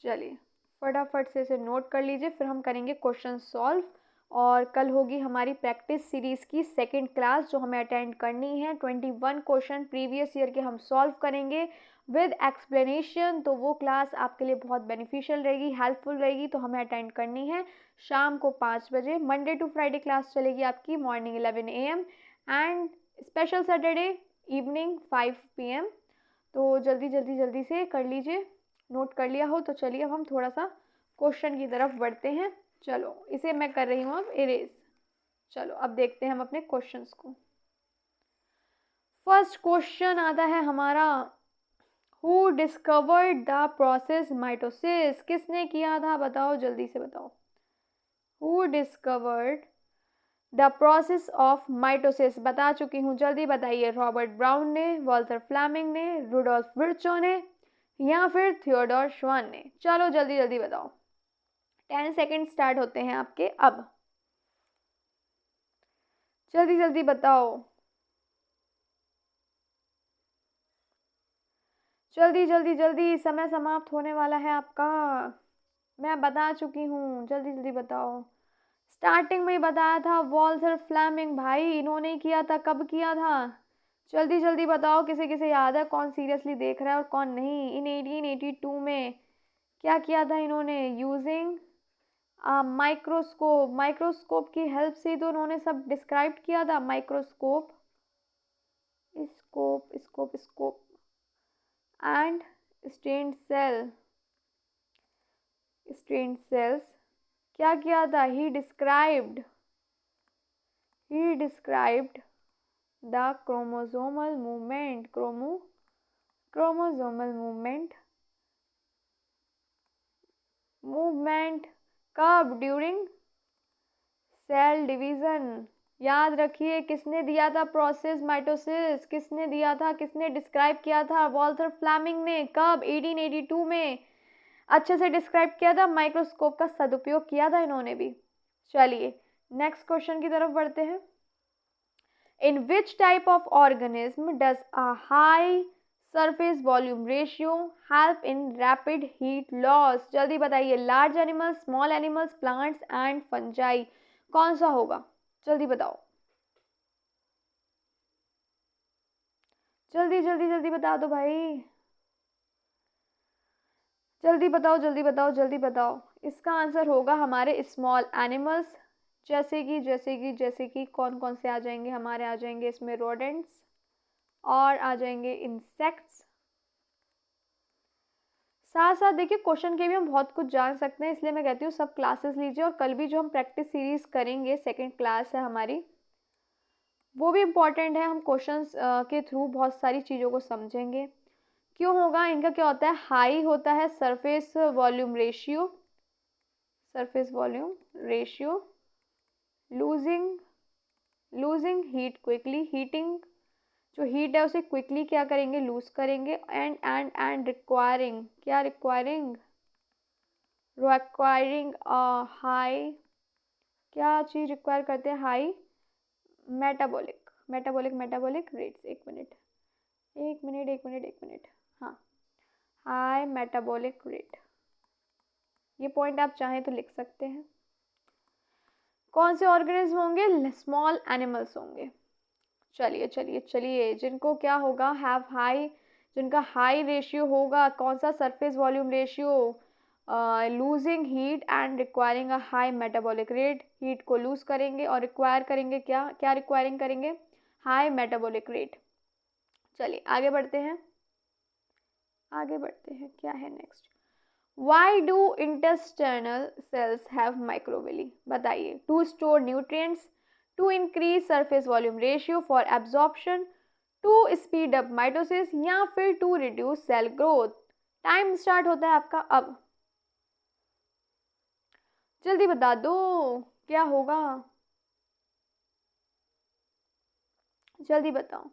चलिए फटाफट से इसे नोट कर लीजिए, फिर हम करेंगे क्वेश्चन सॉल्व। और कल होगी हमारी प्रैक्टिस सीरीज़ की सेकंड क्लास, जो हमें अटेंड करनी है। 21 क्वेश्चन प्रीवियस ईयर के हम सॉल्व करेंगे विद एक्सप्लेनेशन। तो वो क्लास आपके लिए बहुत बेनिफिशियल रहेगी, हेल्पफुल रहेगी, तो हमें अटेंड करनी है शाम को 5 बजे। मंडे टू फ्राइडे क्लास चलेगी आपकी morning 11 AM and special Saturday evening 5 PM। तो जल्दी से कर लीजिए, नोट कर लिया हो तो चलिए अब हम थोड़ा सा क्वेश्चन की तरफ बढ़ते हैं। चलो इसे मैं कर रही हूँ अब इरेज। चलो अब देखते हैं हम अपने क्वेश्चंस को। फर्स्ट क्वेश्चन आता है हमारा, who discovered the process mitosis, किसने किया था, बताओ जल्दी से बताओ। Who discovered the process of mitosis, बता चुकी हूँ, जल्दी बताइए। रॉबर्ट ब्राउन ने, वॉल्टर फ्लेमिंग ने, रुडोल्फ विर्चो ने, या फिर थियोडोर श्वान ने। चलो जल्दी बताओ, 10 सेकेंड स्टार्ट होते हैं आपके अब। जल्दी बताओ, जल्दी, समय समाप्त होने वाला है आपका। मैं बता चुकी हूँ, जल्दी बताओ। स्टार्टिंग में ही बताया था, वॉल्टर फ्लेमिंग भाई, इन्होंने ही किया था। कब किया था, जल्दी बताओ। किसे किसे याद है, कौन सीरियसली देख रहा है और कौन नहीं। इन 1882 में क्या किया था इन्होंने? यूजिंग माइक्रोस्कोप, माइक्रोस्कोप की हेल्प से तो उन्होंने सब डिस्क्राइब किया था। Microscope, scope scope scope and stained cell, stained cells. क्या किया था? He described the chromosomal movement, chromosomal movement कब? During cell division. याद रखिए किसने दिया था प्रोसेस माइटोसिस, किसने दिया था, किसने डिस्क्राइब किया था? वॉल्टर फ्लेमिंग ने। कब? 1882 में अच्छे से डिस्क्राइब किया था। माइक्रोस्कोप का सदुपयोग किया था इन्होंने भी। चलिए नेक्स्ट क्वेश्चन की तरफ बढ़ते हैं। In which type of organism does a high surface volume ratio help in rapid heat loss? जल्दी बताइए। Large animals, small animals, plants and fungi, कौन सा होगा? जल्दी बताओ, जल्दी जल्दी जल्दी बता दो भाई, जल्दी बताओ जल्दी बताओ जल्दी बताओ। इसका आंसर होगा हमारे स्मॉल एनिमल्स। जैसे कि कौन कौन से आ जाएंगे हमारे? आ जाएंगे इसमें रोडेंट्स और आ जाएंगे इंसेक्ट्स। साथ साथ देखिए क्वेश्चन के भी हम बहुत कुछ जान सकते हैं, इसलिए मैं कहती हूँ सब क्लासेस लीजिए। और कल भी जो हम प्रैक्टिस सीरीज करेंगे, सेकंड क्लास है हमारी, वो भी इम्पॉर्टेंट है। हम क्वेश्चंस के थ्रू बहुत सारी चीज़ों को समझेंगे। क्यों होगा? इनका क्या होता है? हाई होता है surface volume ratio, losing heat quickly, heating जो हीट है उसे क्विकली क्या करेंगे? लूज करेंगे। एंड रिक्वायरिंग, क्या रिक्वायरिंग? हाई, क्या चीज़ रिक्वायर करते हैं? High metabolic rates. एक मिनट। हाँ, हाई मेटाबॉलिक रेट, ये पॉइंट आप चाहें तो लिख सकते हैं। कौन से ऑर्गेनिज्म होंगे? स्मॉल एनिमल्स होंगे। चलिए चलिए चलिए, जिनको क्या होगा? हैव हाई, जिनका हाई रेशियो होगा। कौन सा? Surface volume ratio, losing heat and requiring a high metabolic rate. Heat को लूज करेंगे और रिक्वायर करेंगे क्या? क्या रिक्वायरिंग करेंगे? High metabolic rate. चलिए आगे बढ़ते हैं, क्या है next? Why do intestinal cells have microvilli? बताइए। To store nutrients, to increase surface volume ratio for absorption, to speed up mitosis या फिर to reduce cell growth? Time start होता है आपका अब, जल्दी बता दो क्या होगा, जल्दी बताओ।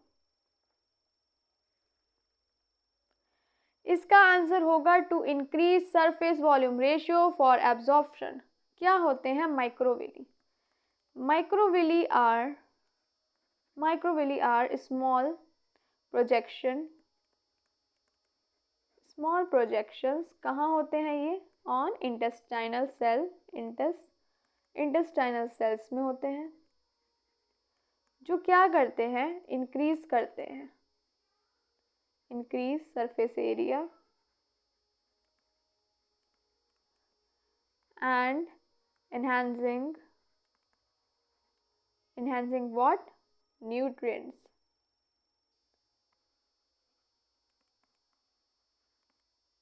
इसका आंसर होगा to increase surface volume ratio for absorption. क्या होते हैं microvilli? Microvilli are small projections. कहाँ होते हैं ये? ऑन इंटेस्टाइनल सेल्स में होते हैं, जो क्या करते हैं? इंक्रीज करते हैं, increase surface area and enhancing what? Nutrients.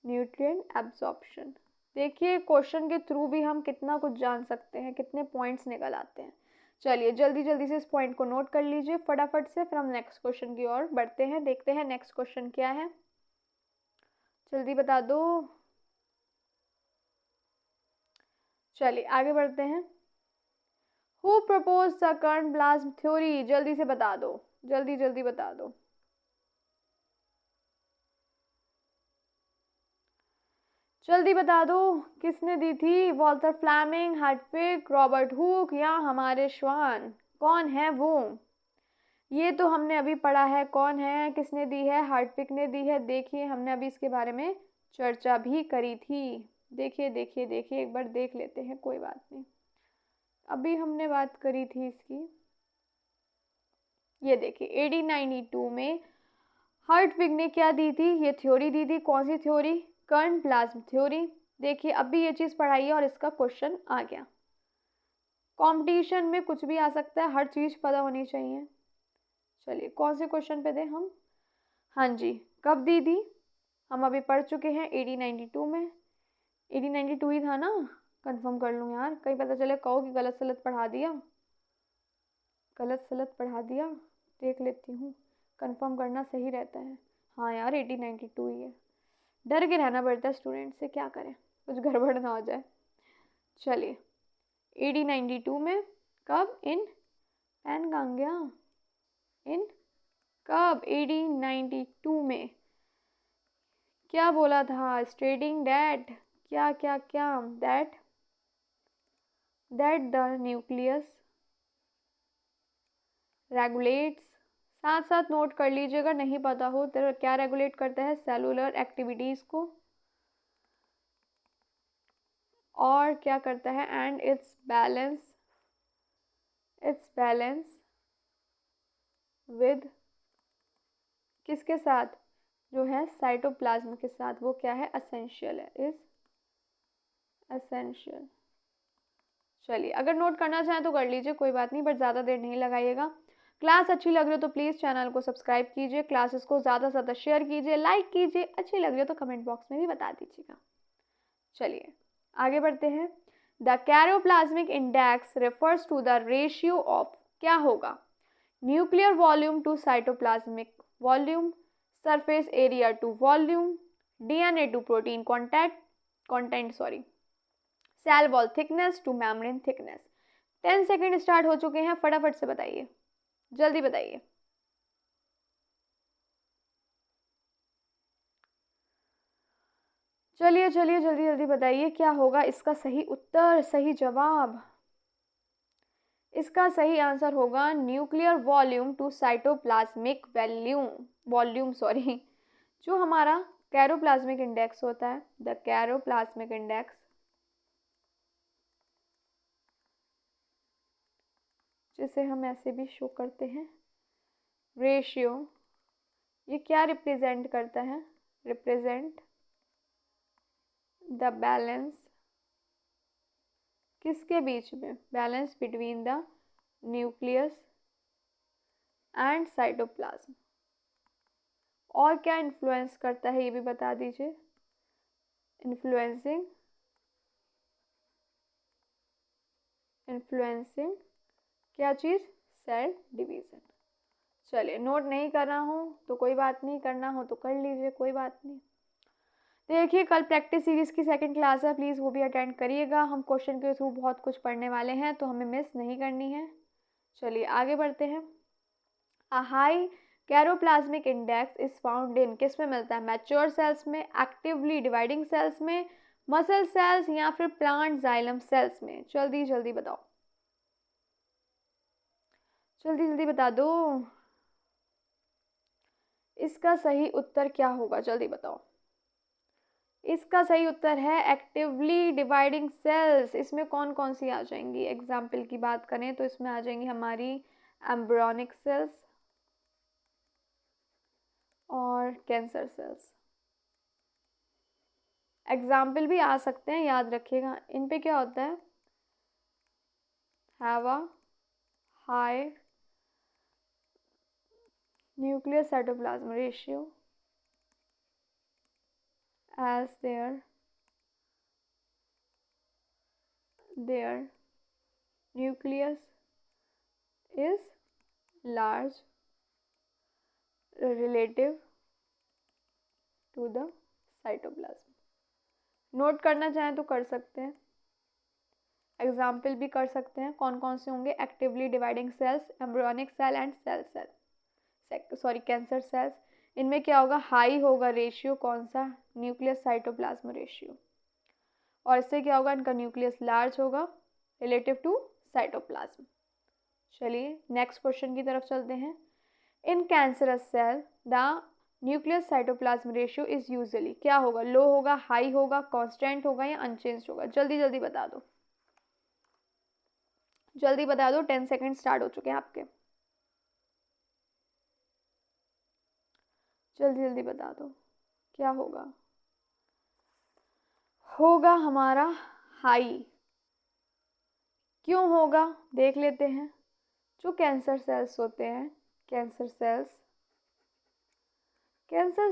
Nutrient absorption. देखिए क्वेश्चन के थ्रू भी हम कितना कुछ जान सकते हैं, कितने पॉइंट्स निकल आते हैं। चलिए जल्दी जल्दी से इस पॉइंट को नोट कर लीजिए फटाफट से, फिर हम नेक्स्ट क्वेश्चन की ओर बढ़ते हैं। देखते हैं नेक्स्ट क्वेश्चन क्या है, जल्दी बता दो। चलिए आगे बढ़ते हैं। हु प्रपोज द कर्न प्लाज्म थ्योरी? जल्दी से बता दो, जल्दी जल्दी बता दो। जल्दी बता दो किसने दी थी? Walter Flemming, Hertwig, Robert Hooke या हमारे श्वान? कौन है वो? ये तो हमने अभी पढ़ा है। कौन है, किसने दी है? हर्टविग ने दी है। देखिए हमने अभी इसके बारे में चर्चा भी करी थी। देखिए देखिए देखिए, एक बार देख लेते हैं, कोई बात नहीं, अभी हमने बात करी थी इसकी। ये देखिए 1892 में हर्टविग ने क्या दी थी? ये थ्योरी दी थी। कौन सी थ्योरी? कर्न प्लाज्म थ्योरी। देखिए अभी ये चीज़ पढ़ाई है और इसका क्वेश्चन आ गया। कंपटीशन में कुछ भी आ सकता है, हर चीज़ पता होनी चाहिए। चलिए कौन से क्वेश्चन पे थे हम? हाँ जी, कब दी थी? हम अभी पढ़ चुके हैं 1892 में। 1892 ही था ना? कंफर्म कर लूँ यार, कहीं पता चले कहो कि गलत सलत पढ़ा दिया, गलत सलत पढ़ा दिया। देख लेती हूँ, कंफर्म करना सही रहता है। हाँ यार 1892 ही है। डर के रहना पड़ता है स्टूडेंट से, क्या करें, कुछ गड़बड़ ना हो जाए। चलिए 1892 में कब? इन पेन कहाँ गया? इन कब? 1892 में क्या बोला था? स्टेटिंग दैट, क्या क्या क्या, दैट द न्यूक्लियस रेगुलेट्स, साथ साथ नोट कर लीजिएगा, नहीं पता हो तो क्या रेगुलेट करता है? सेलुलर एक्टिविटीज़ को। और क्या करता है? एंड इट्स बैलेंस विद किसके साथ? जो है साइटोप्लाज्म के साथ। वो क्या है? असेंशियल है, इज असेंशियल। चलिए अगर नोट करना चाहें तो कर लीजिए, कोई बात नहीं, बट ज़्यादा देर नहीं लगाइएगा। क्लास अच्छी लग रही हो तो प्लीज़ चैनल को सब्सक्राइब कीजिए, क्लासेस को ज़्यादा से ज़्यादा शेयर कीजिए, लाइक कीजिए, अच्छी लग रही हो तो कमेंट बॉक्स में भी बता दीजिएगा। चलिए आगे बढ़ते हैं। The karyoplasmic index refers to the ratio of, क्या होगा? Nuclear volume to cytoplasmic volume, surface area to volume, DNA to protein content cell wall thickness to membrane thickness. 10 second start हो चुके हैं, फटाफट से बताइए, जल्दी बताइए। चलिए चलिए जल्दी जल्दी बताइए क्या होगा इसका सही उत्तर, सही जवाब? इसका सही आंसर होगा nuclear volume to cytoplasmic volume जो हमारा कैरोप्लाज्मिक इंडेक्स होता है, द कैरोप्लाज्मिक इंडेक्स, जिसे हम ऐसे भी शो करते हैं, रेशियो, ये क्या रिप्रेजेंट करता है? रिप्रेजेंट द बैलेंस, किसके बीच में? Balance between the nucleus and cytoplasm. और क्या इन्फ्लुएंस करता है ये भी बता दीजिए। इन्फ्लुएंसिंग क्या चीज़? Cell division. चलिए नोट नहीं करना हो तो कोई बात नहीं, करना हो तो कर लीजिए, कोई बात नहीं। देखिए कल प्रैक्टिस सीरीज़ की सेकंड क्लास है, प्लीज़ वो भी अटेंड करिएगा। हम क्वेश्चन के थ्रू बहुत कुछ पढ़ने वाले हैं तो हमें मिस नहीं करनी है। चलिए आगे बढ़ते हैं। A high karyoplasmic index is found in, किस में मिलता है? मैच्योर सेल्स में, एक्टिवली डिवाइडिंग सेल्स में, मसल सेल्स, या फिर प्लांट जाइलम सेल्स में? जल्दी जल्दी बताओ, जल्दी जल्दी बता दो। इसका सही उत्तर क्या होगा? जल्दी बताओ। इसका सही उत्तर है एक्टिवली डिवाइडिंग सेल्स। इसमें कौन कौन सी आ जाएंगी? एग्जाम्पल की बात करें तो इसमें आ जाएंगी हमारी एम्ब्रियोनिक सेल्स और कैंसर सेल्स। एग्जाम्पल भी आ सकते हैं, याद रखिएगा। इन पे क्या होता है? Have a high nuclear cytoplasm ratio as their nucleus is large relative to the cytoplasm। Note करना चाहें तो कर सकते हैं, एग्जाम्पल भी कर सकते हैं। कौन कौन से होंगे? Actively dividing cells, embryonic cell and cancer cells. इनमें क्या होगा? हाई होगा रेशियो, कौन सा? Nucleus cytoplasm ratio. और इससे क्या होगा? इनका न्यूक्लियस लार्ज होगा रिलेटिव टू साइटोप्लाज्म। चलिए नेक्स्ट क्वेश्चन की तरफ चलते हैं। In cancerous cell the nucleus cytoplasm ratio is usually, क्या होगा? लो होगा, हाई होगा, कांस्टेंट होगा, या अनचेंज होगा? जल्दी जल्दी बता दो, जल्दी बता दो। 10 सेकेंड स्टार्ट हो चुके हैं आपके, जल्दी जल्दी बता दो क्या होगा। होगा हमारा हाई। क्यों होगा देख लेते हैं। जो कैंसर सेल्स होते हैं, cancer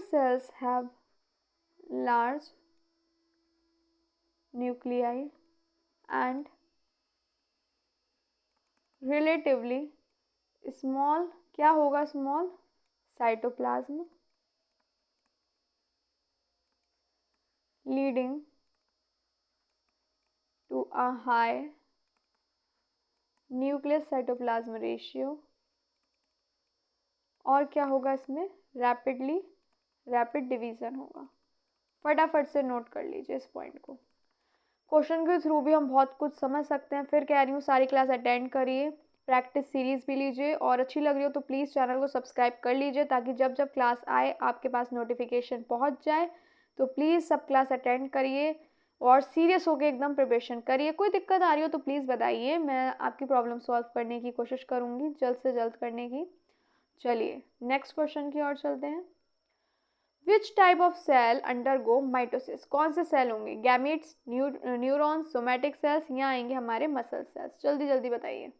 cells have large nuclei and relatively small, क्या होगा small, cytoplasm, leading to a high nucleus cytoplasm ratio. और क्या होगा इसमें, रैपिड डिवीज़न होगा। फटाफट से नोट कर लीजिए इस पॉइंट को। क्वेश्चन के थ्रू भी हम बहुत कुछ समझ सकते हैं। फिर कह रही हूँ सारी क्लास अटेंड करिए, प्रैक्टिस सीरीज़ भी लीजिए, और अच्छी लग रही हो तो प्लीज़ चैनल को सब्सक्राइब कर लीजिए ताकि जब जब क्लास आए आपके पास नोटिफिकेशन पहुँच जाए। तो प्लीज़ सब क्लास अटेंड करिए और सीरियस होकर एकदम प्रिपरेशन करिए। कोई दिक्कत आ रही हो तो प्लीज़ बताइए, मैं आपकी प्रॉब्लम सॉल्व करने की कोशिश करूँगी, जल्द से जल्द करने की। चलिए नेक्स्ट क्वेश्चन की ओर चलते हैं। Which type of cell undergo mitosis? कौन से सेल होंगे, गैमीट्स, न्यूरॉन्स, सोमैटिक सेल्स, यहाँ आएंगे हमारे मसल सेल्स। जल्दी जल्दी बताइए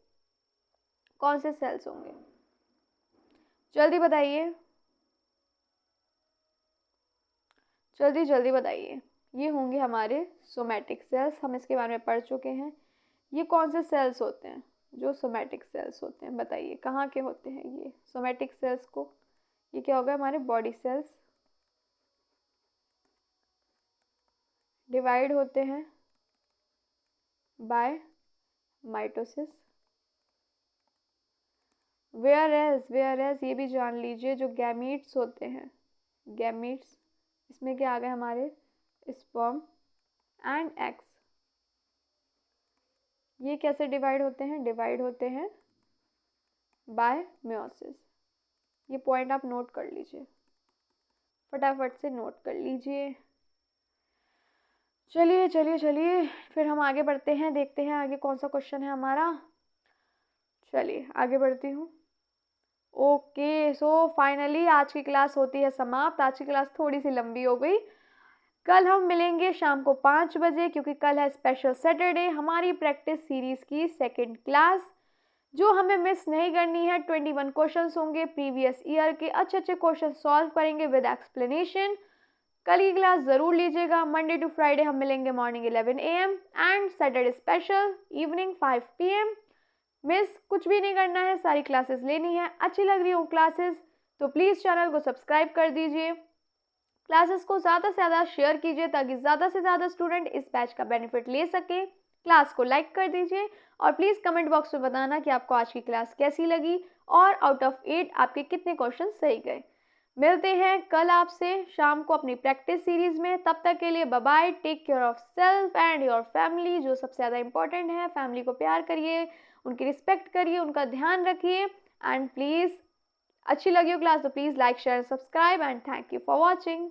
कौन से सेल्स होंगे, जल्दी बताइए, जल्दी जल्दी बताइए। ये होंगे हमारे सोमैटिक सेल्स, हम इसके बारे में पढ़ चुके हैं। ये कौन से सेल्स होते हैं जो सोमैटिक सेल्स होते हैं, बताइए कहाँ के होते हैं ये सोमैटिक सेल्स को। ये क्या होगा, हमारे बॉडी सेल्स डिवाइड होते हैं बाय माइटोसिस। वेयर एज ये भी जान लीजिए, जो गैमीट्स होते हैं, गैमीट्स इसमें क्या आ गए हमारे, स्पर्म एंड एग्स, ये कैसे डिवाइड होते हैं बाय मेयोसिस। ये पॉइंट आप नोट कर लीजिए, फटाफट से नोट कर लीजिए। चलिए चलिए चलिए फिर हम आगे बढ़ते हैं, देखते हैं आगे कौन सा क्वेश्चन है हमारा। चलिए आगे बढ़ती हूँ। ओके सो फाइनली आज की क्लास होती है समाप्त। आज की क्लास थोड़ी सी लंबी हो गई। कल हम मिलेंगे शाम को 5 बजे, क्योंकि कल है स्पेशल सैटरडे, हमारी प्रैक्टिस सीरीज की सेकंड क्लास जो हमें मिस नहीं करनी है। 21 क्वेश्चंस होंगे प्रीवियस ईयर के, अच्छे अच्छे क्वेश्चन सॉल्व करेंगे विद एक्सप्लेनेशन। कल की क्लास ज़रूर लीजिएगा। मंडे टू फ्राइडे हम मिलेंगे morning 11 AM and Saturday special evening 5 PM। Miss कुछ भी नहीं करना है, सारी क्लासेस लेनी है। अच्छी लग रही हो क्लासेस तो प्लीज़ चैनल को सब्सक्राइब कर दीजिए, क्लासेस को ज़्यादा से ज़्यादा शेयर कीजिए ताकि ज़्यादा से ज़्यादा स्टूडेंट इस बैच का बेनिफिट ले सके। क्लास को लाइक कर दीजिए और प्लीज़ कमेंट बॉक्स में बताना कि आपको आज की क्लास कैसी लगी और आउट ऑफ 8 आपके कितने क्वेश्चन सही गए। मिलते हैं कल आपसे शाम को अपनी प्रैक्टिस सीरीज़ में। तब तक के लिए bye bye, take care of self and your family, जो सबसे ज़्यादा इंपॉर्टेंट है। फैमिली को प्यार करिए, उनकी रिस्पेक्ट करिए, उनका ध्यान रखिए एंड प्लीज़ अच्छी लगी हो क्लास तो please like share subscribe and thank you for watching.